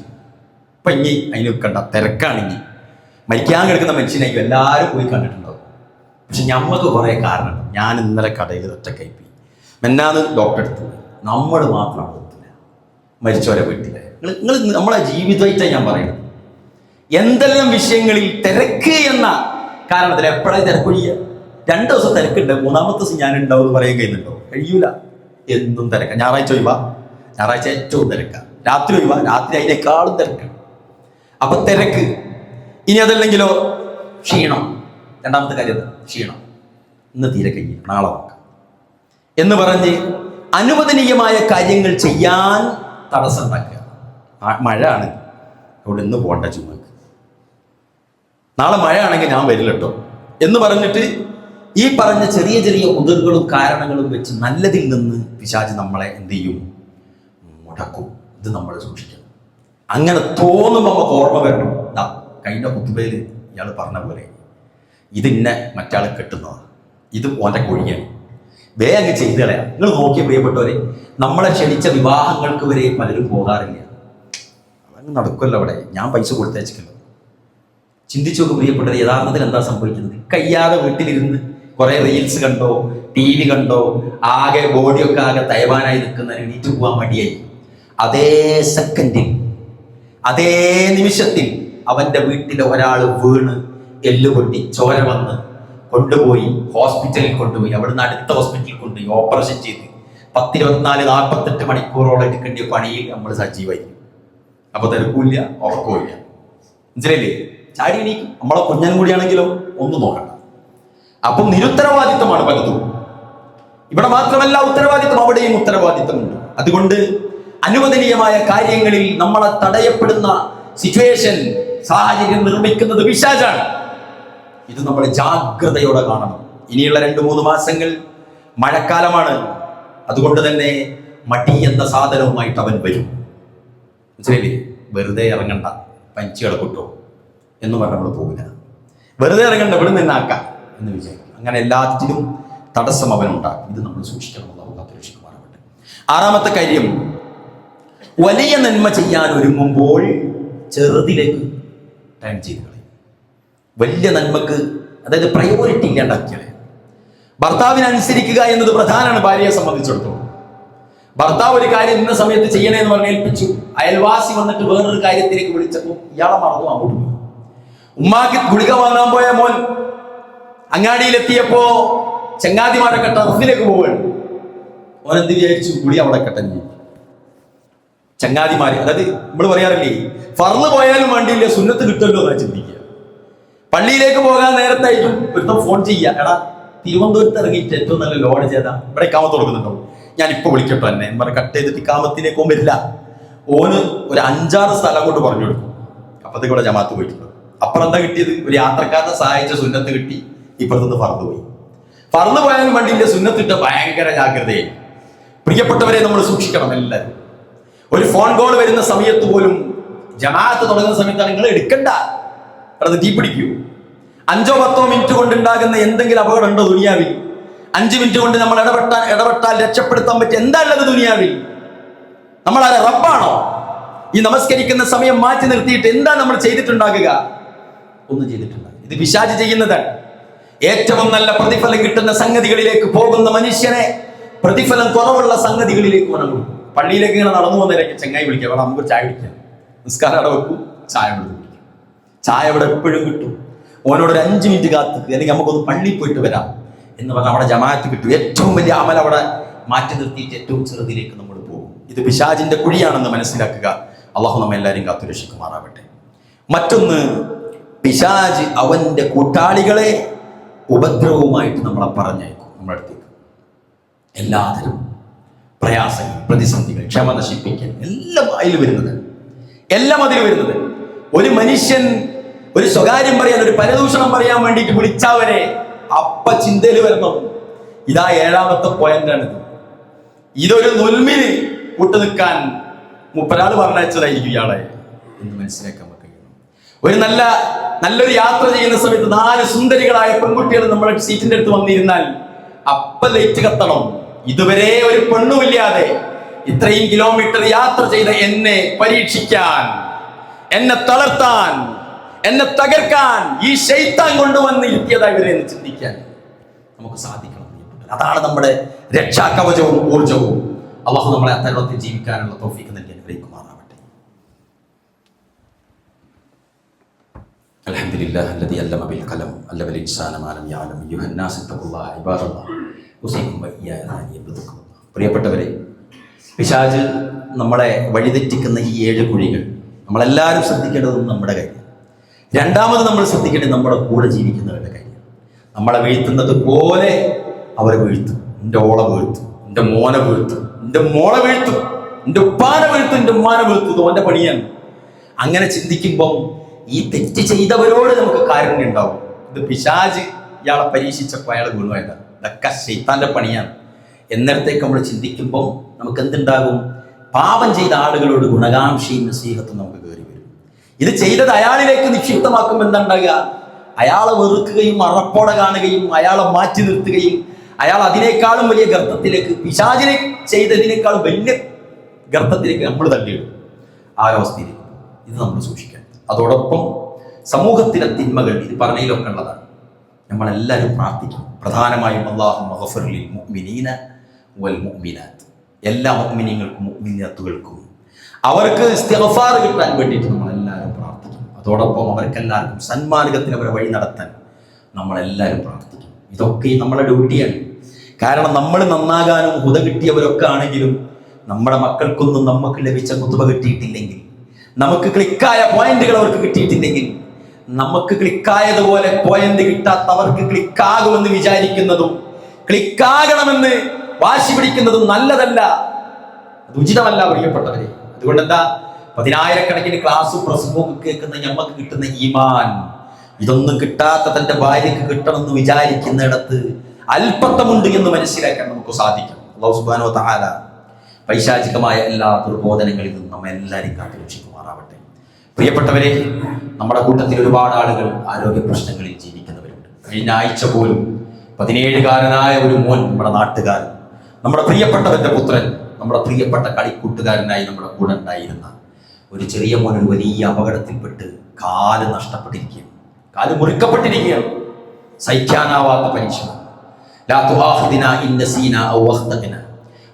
ഇപ്പൊ ഇനി അതിന് വെക്കണ്ട, തിരക്കാണെങ്കിൽ മരിക്കാൻ കിടക്കുന്ന മനുഷ്യനായിരിക്കും എല്ലാവരും പോയി കണ്ടിട്ടുണ്ടാവും. പക്ഷെ ഞമ്മക്ക് കുറെ കാരണം. ഞാൻ ഇന്നലെ കടയിൽ ഒറ്റക്കൈപ്പി മെന്നാന്ന് ഡോക്ടറെ അടുത്ത് പോയി, നമ്മൾ മാത്രം എടുത്തില്ല, മരിച്ചവരെ വീട്ടിലെ. നിങ്ങൾ നമ്മളെ ജീവിതമായിട്ടാണ് ഞാൻ പറയുന്നത്. എന്തെല്ലാം വിഷയങ്ങളിൽ തിരക്ക് എന്ന കാരണത്തിൽ എപ്പോഴാണ് തിരക്കൊഴിയുക? 2 ദിവസം തിരക്കുണ്ട്, 3-ാമത്തെ ദിവസം ഞാൻ ഉണ്ടാവും എന്ന് പറയാൻ കഴിയുന്നുണ്ടോ? കഴിയൂല. എന്നും തിരക്കാം. ഞായറാഴ്ച ഒഴിവാ, ഞായറാഴ്ച ഏറ്റവും തിരക്കാം. രാത്രി ഒഴിവാ, രാത്രി അതിനേക്കാളും തിരക്കാണ്. അപ്പൊ തിരക്ക്. ഇനി അതല്ലെങ്കിലോ ക്ഷീണം. 2ാമത്തെ കാര്യം ക്ഷീണം. ഇന്ന് തീരെ കഴിഞ്ഞു, നാളെ നോക്കാം എന്ന് പറഞ്ഞ് അനുവദനീയമായ കാര്യങ്ങൾ ചെയ്യാൻ തടസ്സം ഉണ്ടാക്കുക. മഴ ആണ്, അവിടെ ഇന്ന് പോകണ്ട, ചുമക്ക്, നാളെ മഴ ആണെങ്കിൽ ഞാൻ വരില്ല കേട്ടോ എന്ന് പറഞ്ഞിട്ട് ഈ പറഞ്ഞ ചെറിയ ചെറിയ ഉതിർകളും കാരണങ്ങളും വെച്ച് നല്ലതിൽ നിന്ന് പിശാച് നമ്മളെ എന്ത് ചെയ്യും? മുടക്കും. ഇത് നമ്മൾ സൂക്ഷിക്കണം. അങ്ങനെ തോന്നുമ്പോൾ നമുക്ക് ഓർമ്മ വരണം. കഴിഞ്ഞ കുത്തുബയിൽ ഇയാൾ പറഞ്ഞ പോലെ ഇത് ഇന്നെ മറ്റാൾ കെട്ടുന്നതാണ്, ഇത് ഓൻ്റെ കൊഴിയാണ്, അങ്ങ് ചെയ്ത് കളയാം. നിങ്ങൾ നോക്കിയ പ്രിയപ്പെട്ടവരെ, നമ്മളെ ക്ഷണിച്ച വിവാഹങ്ങൾക്ക് വരെ പലരും പോകാറില്ല. അതങ്ങ് നടക്കുമല്ലോ അവിടെ, ഞാൻ പൈസ കൊടുത്തയച്ചിട്ടില്ല. ചിന്തിച്ചു നോക്ക് പ്രിയപ്പെട്ടവരെ, യഥാർത്ഥത്തിൽ എന്താ സംഭവിക്കുന്നത്? കഴിയാതെ വീട്ടിലിരുന്ന് കുറെ റീൽസ് കണ്ടോ, TV കണ്ടോ, ആകെ ബോഡിയൊക്കെ ആകെ തയവാനായി നിൽക്കുന്ന എണീറ്റ് പോകാൻ മടിയായി. അതേ സെക്കൻഡിൽ, അതേ നിമിഷത്തിൽ അവന്റെ വീട്ടിലെ ഒരാൾ വീണ് എല്ലുപൊട്ടി ചോര വന്ന് കൊണ്ടുപോയി ഹോസ്പിറ്റലിൽ കൊണ്ടുപോയി. അവിടുന്ന് അടുത്ത ഹോസ്പിറ്റലിൽ കൊണ്ടുപോയി ഓപ്പറേഷൻ ചെയ്ത് 10, 24, 48 മണിക്കൂറോളം എടുക്കേണ്ട പണിയിൽ നമ്മൾ സജീവായിരിക്കും. അപ്പൊ തിരക്കൂല്ല, ഉറക്കമില്ല. മനസ്സിലായില്ലേ? ചാടി എണീക്കും. നമ്മളെ കുഞ്ഞനും കൂടിയാണെങ്കിലോ ഒന്നും നോക്കണ്ട. അപ്പം നിരുത്തരവാദിത്വമാണ് പലതും. ഇവിടെ മാത്രമല്ല ഉത്തരവാദിത്വം, അവിടെയും ഉത്തരവാദിത്വമുണ്ട്. അതുകൊണ്ട് അനുവദനീയമായ കാര്യങ്ങളിൽ നമ്മളെ തടയപ്പെടുന്ന സിറ്റുവേഷൻ, സാഹചര്യം നിർമ്മിക്കുന്നത് പിശാചാണ്. ഇത് നമ്മൾ ജാഗ്രതയോടെ കാണണം. ഇനിയുള്ള 2-3 മാസങ്ങൾ മഴക്കാലമാണ്. അതുകൊണ്ട് തന്നെ മടി എന്ന സാധനവുമായിട്ട് അവൻ വരും. മനസ്സിലായില്ലേ? വെറുതെ ഇറങ്ങണ്ട, പഞ്ചികളെ കിട്ടോ എന്ന് പറഞ്ഞ് നമ്മൾ പോകില്ല. വെറുതെ ഇറങ്ങണ്ട, ഇവിടെ നിന്നാക്കാം എന്ന് വിചാരിക്കും. അങ്ങനെ എല്ലാറ്റിലും തടസ്സം അവനുണ്ടാകും. ഇത് നമ്മൾ സൂക്ഷിക്കണം. രക്ഷിക്കുമാറാവട്ടെ. 6ാമത്തെ കാര്യം, വലിയ നന്മ ചെയ്യാൻ ഒരുങ്ങുമ്പോൾ ചെറുതിലേക്ക് ടൈം ചെയ്ത് കളയും. വലിയ നന്മക്ക്, അതായത് പ്രയോറിറ്റി ഇല്ലാണ്ടാക്കിയാൽ. ഭർത്താവിനെ അനുസരിക്കുക എന്നത് പ്രധാനമാണ് ഭാര്യയെ സംബന്ധിച്ചിടത്തോളം. ഭർത്താവ് ഒരു കാര്യം ഇന്ന സമയത്ത് ചെയ്യണേ എന്ന് പറഞ്ഞ് ഏൽപ്പിച്ചു, അയൽവാസി വന്നിട്ട് വേറൊരു കാര്യത്തിലേക്ക് വിളിച്ചപ്പോൾ ഇയാളെ മറന്നു, അങ്ങോട്ട് പോയി. ഉമ്മാക്ക് ഗുളിക വാങ്ങാൻ പോയ മോൻ അങ്ങാടിയിലെത്തിയപ്പോ ചങ്ങാതിമാരൊക്കെ ടർഫിലേക്ക് പോവുകയാണ്. ഓൻ എന്ത് വിചാരിച്ചു? ഗുളി അവിടെ കെട്ടഞ്ഞു. ചങ്ങാതിമാര്, അതായത് നമ്മൾ പറയാറില്ലേ, ഫർള് പോയാലും വേണ്ടിയില്ല, സുന്നത്ത് കിട്ടുമല്ലോ എന്നാ ചിന്തിക്കുക. പള്ളിയിലേക്ക് പോകാൻ നേരത്തായിട്ടും ഒരുത്തം ഫോൺ ചെയ്യുക, എടാ തിരുവനന്തപുരത്ത് ഇറങ്ങിയിട്ട് ഏറ്റവും നല്ല ലോഡ് ചെയ്താ ഇവിടെ കാമത്ത് കൊടുക്കുന്നുണ്ടോ, ഞാൻ ഇപ്പൊ വിളിക്കട്ടോ എന്നെ എന്ന് പറഞ്ഞ് കട്ട് ചെയ്തിട്ട് കാമത്തിലേക്ക് വരില്ല. ഓന് ഒരു 5-6 സ്ഥലം കൊണ്ട് പറഞ്ഞു കൊടുക്കും. അപ്പത്തേക്ക് ഇവിടെ ജമാഅത്ത് പോയിട്ടുണ്ട്. അപ്പുറം എന്താ കിട്ടിയത്? ഒരു യാത്രക്കാരനെ സഹായിച്ച സുന്നത്ത് കിട്ടി. ഇപ്പുറത്തുനിന്ന് ഫർള് പോയി. ഫർള് പോയാലും വണ്ടിയില്ല, സുന്നത്തിട്ട് ഭയങ്കര ജാഗ്രതയായി. പ്രിയപ്പെട്ടവരെ, നമ്മൾ സൂക്ഷിക്കണം എല്ലാവരും. ഒരു ഫോൺ കോൾ വരുന്ന സമയത്ത് പോലും, ജമാഅത്ത് തുടങ്ങുന്ന സമയത്താണ് നിങ്ങൾ എടുക്കണ്ട, അത് തീ പിടിക്കൂ. 5-10 മിനിറ്റ് കൊണ്ടുണ്ടാകുന്ന എന്തെങ്കിലും അപകടം ഉണ്ടോ ദുനിയാവിൽ? 5 മിനിറ്റ് കൊണ്ട് നമ്മൾ ഇടപെട്ടാൽ രക്ഷപ്പെടുത്താൻ പറ്റും എന്താ ഉള്ളത് ദുനിയാവിൽ? നമ്മൾ ആരെ, റബ്ബാണോ? ഈ നമസ്കരിക്കുന്ന സമയം മാറ്റി നിർത്തിയിട്ട് എന്താ നമ്മൾ ചെയ്തിട്ടുണ്ടാകുക? ഒന്നും ചെയ്തിട്ടുണ്ടാകുക. ഇത് പിശാച് ചെയ്യുന്നതാണ്. ഏറ്റവും നല്ല പ്രതിഫലം കിട്ടുന്ന സംഗതികളിലേക്ക് പോകുന്ന മനുഷ്യനെ പ്രതിഫലം കുറവുള്ള സംഗതികളിലേക്ക് വന്നു. പള്ളിയിലേക്ക് ഇങ്ങനെ നടന്നു വന്നതിലേക്ക് ചെങ്ങായി വിളിക്കാം, നമുക്ക് ചായ കുടിക്കാം. നിസ്കാരം അവിടെ വെക്കും, ചായ കുടിക്കും. ചായ അവിടെ എപ്പോഴും കിട്ടും. ഓനോട് ഒരു 5 മിനിറ്റ് കാത്തിക്ക്, അല്ലെങ്കിൽ നമുക്കൊന്ന് പള്ളിയിൽ പോയിട്ട് വരാം എന്ന് പറഞ്ഞാൽ അവിടെ ജമാഅത്ത് കിട്ടും. ഏറ്റവും വലിയ അമൽ അവിടെ മാറ്റി നിർത്തിയിട്ട് ഏറ്റവും ചെറുതിലേക്ക് നമ്മൾ പോകും. ഇത് പിശാചിന്റെ കുഴിയാണെന്ന് മനസ്സിലാക്കുക. അള്ളാഹു നമ്മെ എല്ലാവരും കാത്തുരക്ഷിക്കുമാറാവട്ടെ. മറ്റൊന്ന്, പിശാച് അവന്റെ കൂട്ടാളികളെ ഉപദ്രവവുമായിട്ട് നമ്മളെ പറഞ്ഞേക്കും. നമ്മുടെ അടുത്തേക്ക് എല്ലാതരം പ്രയാസങ്ങൾ, പ്രതിസന്ധികൾ, ക്ഷമ നശിപ്പിക്കൽ എല്ലാം അതിൽ വരുന്നത്, എല്ലാം അതിൽ വരുന്നത്. ഒരു മനുഷ്യൻ ഒരു സ്വകാര്യം പറയാൻ, ഒരു പരദൂഷണം പറയാൻ വേണ്ടിയിട്ട് വിളിച്ചവരെ അപ്പ ചിന്തയിൽ വരണം, ഇതാ 7ാമത്തെ പോയിന്റാണിത്. ഇതൊരു നൊൽമിന് കൂട്ടു നിൽക്കാൻ മുപ്പരാൾ പറഞ്ഞയച്ചതായിരിക്കും ഇയാളെ എന്ന് മനസ്സിലാക്കാൻ കഴിയണം. ഒരു നല്ലൊരു യാത്ര ചെയ്യുന്ന സമയത്ത് 4 സുന്ദരികളായ പെൺകുട്ടികൾ നമ്മുടെ സീറ്റിന്റെ അടുത്ത് വന്നിരുന്നാൽ അപ്പ ലൈറ്റ് കത്തണം. ഇതുവരെ ഒരു പെണ്ണുമില്ലാതെ ഇത്രയും കിലോമീറ്റർ യാത്ര ചെയ്ത എന്നെ പരീക്ഷിക്കാൻ, എന്നെ തളർത്താൻ, എന്നെ തകർക്കാൻ ഈ ശൈത്താൻ കൊണ്ടുവന്ന് ഇരുത്തിയതായി ഇവരെ എന്ന് ചിന്തിക്കാൻ നമുക്ക് സാധിക്കണം. അതാണ് നമ്മുടെ രക്ഷാകവചവും ഊർജവും. അല്ലാഹു നമ്മളെ അത്തരത്തിൽ ജീവിക്കാനുള്ള തൗഫീഖ് നൽകി അനുഗ്രഹിക്കുമാറാവട്ടെ. അൽഹംദുലില്ലാഹി അല്ലദീ അല്ലമ ബിൽ ഖലം അല്ലമൽ ഇൻസാന മാ ലം യഅലം യുഹന്നാസു തഖുല്ലാഹ ഇബാദല്ലാഹ് ഉസീകും വഇയ്യായ അനിയബ്തുക്കും. പ്രിയപ്പെട്ടവരെ, പിശാച് നമ്മളെ വഴിതെറ്റിക്കുന്ന ഈ 7 കുഴികൾ നമ്മളെല്ലാവരും ശ്രദ്ധിക്കേണ്ടത് നമ്മുടെ കാര്യം. രണ്ടാമത് നമ്മൾ ശ്രദ്ധിക്കേണ്ടത് നമ്മുടെ കൂടെ ജീവിക്കുന്നവരുടെ കാര്യം. നമ്മളെ വീഴ്ത്തുന്നത് പോലെ അവരെ വീഴ്ത്തും. എൻ്റെ ഓളെ വീഴ്ത്തും, എൻ്റെ മോനെ വീഴ്ത്തും, എൻ്റെ മോളെ വീഴ്ത്തും, എൻ്റെ ഉപ്പാനെ വീഴ്ത്തും, എൻ്റെ ഉമ്മാനെ വീഴ്ത്തും. ഇത് ഓൻ്റെ പണിയാണ്. അങ്ങനെ ചിന്തിക്കുമ്പം ഈ തെറ്റ് ചെയ്തവരോട് നമുക്ക് കാരുണ്യം ഉണ്ടാവും. ഇത് പിശാച് ഇയാളെ പരീക്ഷിച്ചപ്പോൾ അയാൾ വീണുപോയതാ, ഇതൊക്കെ ശൈത്താന്റെ പണിയാണ് എന്നിടത്തേക്ക് നമ്മൾ ചിന്തിക്കുമ്പോൾ നമുക്ക് എന്തുണ്ടാകും? പാപം ചെയ്ത ആളുകളോട് ഗുണകാംക്ഷയും നസീഹത്തും നമുക്ക് കയറി വരും. ഇത് ചെയ്തത് അയാളിലേക്ക് നിക്ഷിപ്തമാക്കുമ്പോൾ എന്താ ഉണ്ടാകുക? അയാളെ വെറുക്കുകയും അറപ്പോടെ കാണുകയും അയാളെ മാറ്റി നിർത്തുകയും അയാൾ അതിനേക്കാളും വലിയ ഗർത്തത്തിലേക്ക്, പിശാചിനെ ചെയ്തതിനേക്കാളും വലിയ ഗർത്തത്തിലേക്ക് നമ്മൾ തള്ളിയിടും. ആ ഒരവസ്ഥയിലേക്ക് ഇത് നമ്മൾ സൂക്ഷിക്കണം. അതോടൊപ്പം സമൂഹത്തിലെ തിന്മകൾ ഇത് പറഞ്ഞതിലൊക്കെ ഉള്ളതാണ്. നമ്മളെല്ലാവരും പ്രാർത്ഥിക്കണം. പ്രധാനമായും അല്ലാഹുമ്മ ഗഫിർ ലിൽ മുഅ്മിനീന വൽ മുഅ്മിനാത്ത്, എല്ലാ മുഅ്മിനീങ്ങൾക്കും മുഅ്മിനാത്തുകൾക്കും അവർക്ക് ഇസ്തിഗ്ഫാർ കിട്ടാൻ വേണ്ടിയിട്ട് നമ്മളെല്ലാവരും പ്രാർത്ഥിക്കണം. അതോടൊപ്പം അവർക്കെല്ലാവർക്കും സന്മാർഗത്തിൽ അവരെ വഴി നടത്താൻ നമ്മളെല്ലാവരും പ്രാർത്ഥിക്കണം. ഇതൊക്കെ നമ്മുടെ ഡ്യൂട്ടിയാണ്. കാരണം നമ്മൾ നന്നാകാനും ഹുദ കിട്ടിയവരൊക്കെ ആണെങ്കിലും നമ്മുടെ മക്കൾക്കൊന്നും നമുക്ക് ലഭിച്ച കുത്തുബ കിട്ടിയിട്ടില്ലെങ്കിൽ, നമുക്ക് ക്ലിക്കായ പോയിന്റുകൾ അവർക്ക് കിട്ടിയിട്ടില്ലെങ്കിൽ, നമുക്ക് ക്ലിക്കായതുപോലെ പോയിന്റ് കിട്ടാത്തവർക്ക് ക്ലിക്കാകുമെന്ന് വിചാരിക്കുന്നതും ക്ലിക്കാകണമെന്ന് വാശി പിടിക്കുന്നതും നല്ലതല്ല, അത് ഉചിതമല്ല പ്രിയപ്പെട്ടവരെ. അതുകൊണ്ട് എന്താ, 10,000-കണക്കിന് ക്ലാസ്സും പ്രസംഗവും കേൾക്കുന്ന ഞമ്മക്ക് കിട്ടുന്ന ഈമാൻ, ഇതൊന്നും കിട്ടാത്ത തന്റെ ഭാര്യക്ക് കിട്ടണമെന്ന് വിചാരിക്കുന്നിടത്ത് അല്പത്തമുണ്ട് എന്ന് മനസ്സിലാക്കാൻ നമുക്ക് സാധിക്കും. അല്ലാഹു സുബ്ഹാനഹു വ തആല പൈശാചികമായ എല്ലാ ദുർബോധനങ്ങളിൽ നിന്നും നമ്മെ എല്ലാവരെയും കാത്തുരക്ഷിക്കുമാറാവട്ടെ. പ്രിയപ്പെട്ടവരെ, നമ്മുടെ കൂട്ടത്തിൽ ഒരുപാട് ആളുകൾ ആരോഗ്യ പ്രശ്നങ്ങളിൽ ജീവിക്കുന്നവരുണ്ട്. കഴിഞ്ഞ ആഴ്ച പോലും 17-കാരനായ ഒരു മോൻ, നമ്മുടെ നാട്ടുകാരൻ, നമ്മുടെ പ്രിയപ്പെട്ടവന്റെ പുത്രൻ, നമ്മുടെ പ്രിയപ്പെട്ട കളിക്കൂട്ടുകാരനായി നമ്മുടെ കൂടെ ഉണ്ടായിരുന്ന ഒരു ചെറിയ മോൻ ഒരു വലിയ അപകടത്തിൽപ്പെട്ട് കാല് നഷ്ടപ്പെട്ടിരിക്കുകയാണ്, കാല് മുറിക്കപ്പെട്ടിരിക്കുകയാണ്. സഹിക്കാനാവാത്ത പരീക്ഷണം. ലാ തുആഖിദ്നാ ഇൻ നസീനാ ഔ അഖ്തഅനാ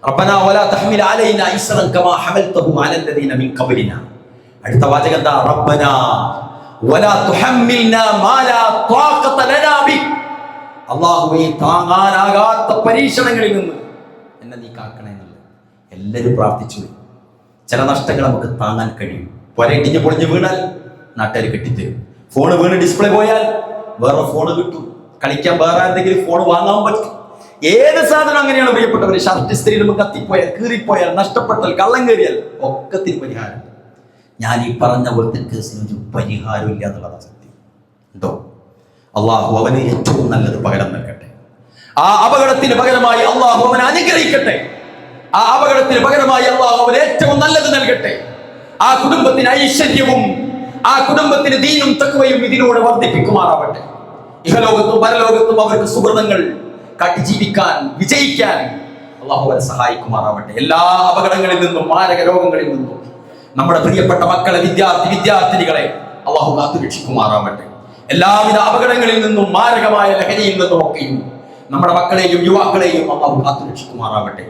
റബ്ബനാ വലാ തഹ്മിൽ അലൈനാ ഇസ്റൻ കമാ ഹമൽതഹു അലൽ ലദീന മിൻ ഖബ്ലിനാ. അടുത്ത വാചകം എന്താ? റബ്ബനാ വലാ തുഹമ്മിൽനാ മാ ലാ ത്വാഖത ലനാ ബി. അല്ലാഹുവേ, താങ്ങാനാകാത്ത പരീക്ഷണങ്ങളിൽ നിന്ന് എന്നെ നീ കാക്കണേ എന്നുള്ളത് എല്ലാവരും പ്രാർത്ഥിച്ചു. ചില നഷ്ടങ്ങൾ നമുക്ക് താങ്ങാൻ കഴിയും. പൊരയിടിഞ്ഞ് പൊളിഞ്ഞ് വീണാൽ നാട്ടുകാർ കെട്ടിത്തരും. ഫോണ് വീണ് ഡിസ്പ്ലേ പോയാൽ വേറെ ഫോണ് കിട്ടും. കളിക്കാൻ വേറെ എന്തെങ്കിലും ഫോൺ വാങ്ങാൻ പറ്റും. ഏത് സാധനം അങ്ങനെയാണ് പ്രിയപ്പെട്ടവര്. ഷർട്ട് സ്ത്രീകൾ കത്തിപ്പോയാൽ, കീറിപ്പോയാൽ, നഷ്ടപ്പെട്ടാൽ, കള്ളം കയറിയാൽ ഒക്കത്തിന് പരിഹാരം. ഞാൻ ഈ പറഞ്ഞ പോലത്തെ കേസിന് പരിഹാരം ഇല്ല എന്നുള്ളതാണ് സത്യം. ഉണ്ടോ? അള്ളാഹു അവന് ഏറ്റവും നല്ലത് പകരം നൽകട്ടെ. ആ അപകടത്തിന് പകരമായി അള്ളാഹു അവനെ അനുഗ്രഹിക്കട്ടെ. ആ അപകടത്തിന് പകരമായി അള്ളാഹു അവന് ഏറ്റവും നല്ലത് നൽകട്ടെ. ആ കുടുംബത്തിന് ഐശ്വര്യവും ആ കുടുംബത്തിന് ദീനും തഖ്വയും ഇതിലൂടെ വർദ്ധിപ്പിക്കുമാറാവട്ടെ. ഇഹലോകത്തും പരലോകത്തും അവർക്ക് സുഹൃതങ്ങൾ കാട്ടി ജീവിക്കാൻ, വിജയിക്കാൻ അള്ളാഹു അവരെ സഹായിക്കുമാറാവട്ടെ. എല്ലാ അപകടങ്ങളിൽ നിന്നും, മാരക രോഗങ്ങളിൽ നിന്നും നമ്മുടെ പ്രിയപ്പെട്ട മക്കളെ, വിദ്യാർത്ഥിനികളെ അള്ളാഹു കാത്തുരക്ഷിക്കുമാറാവട്ടെ. എല്ലാവിധ അപകടങ്ങളിൽ നിന്നും, മാരകമായ ലഹരിയിൽ നിന്നും ഒക്കെയും നമ്മുടെ മക്കളെയും യുവാക്കളെയും അള്ളാഹു കാത്തുരക്ഷിക്കുമാറാവട്ടെ.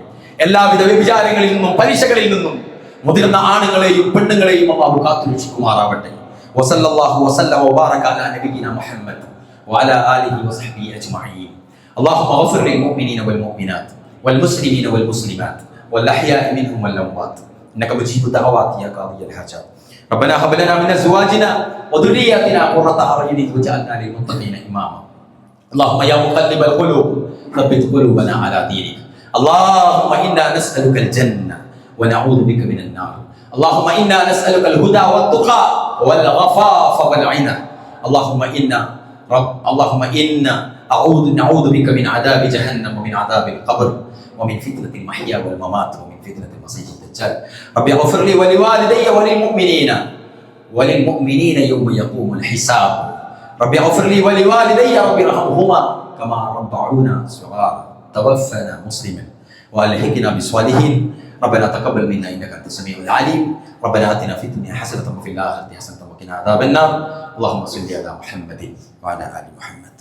എല്ലാവിധ വ്യഭിചാരങ്ങളിൽ നിന്നും, പലിശകളിൽ നിന്നും മുതിർന്ന ആണുങ്ങളെയും പെണ്ണുങ്ങളെയും അള്ളാഹു കാത്തുരക്ഷിക്കുമാറാവട്ടെ. വസല്ലല്ലാഹു വസല്ലമ വബാറക അലാ നബിയിന മുഹമ്മദ് വഅലാ ആലിഹി വസഹ്ബിഹി അജ്മഈൻ. اللهم اغفر للمؤمنين والمؤمنات والمسلمين والمسلمات والاحياء منهم والاموات انك مجيب الدعوات يا قاضي الحاجات. ربنا هب لنا من ازواجنا وذرياتنا قرة اعين واجعلنا للمتقين اماما. اللهم يا مقلب القلوب ثبت قلوبنا على دينك. اللهم انا نسالك الجنه ونعوذ بك من النار. اللهم انا نسالك الهدى والتقى والغفاف والغنى. اللهم انا نعوذ بك من عذاب جهنم ومن عذاب القبر ومن فتنة المحيا والممات ومن فتنة المسيح الدجال. ربي اغفر لي ولوالدي وللمؤمنين يوم يقوم الحساب. ربي اغفر لي ولوالدي ربي ارحمهما كما ربعونا صغارا. توفنا مسلما والحقنا بالصالحين. ربنا تقبل منا انك انت السميع العليم. ربنا اتنا في الدنيا حسنه وفي الاخره حسنه وقنا عذاب النار. اللهم صل على محمد وعلى ال محمد.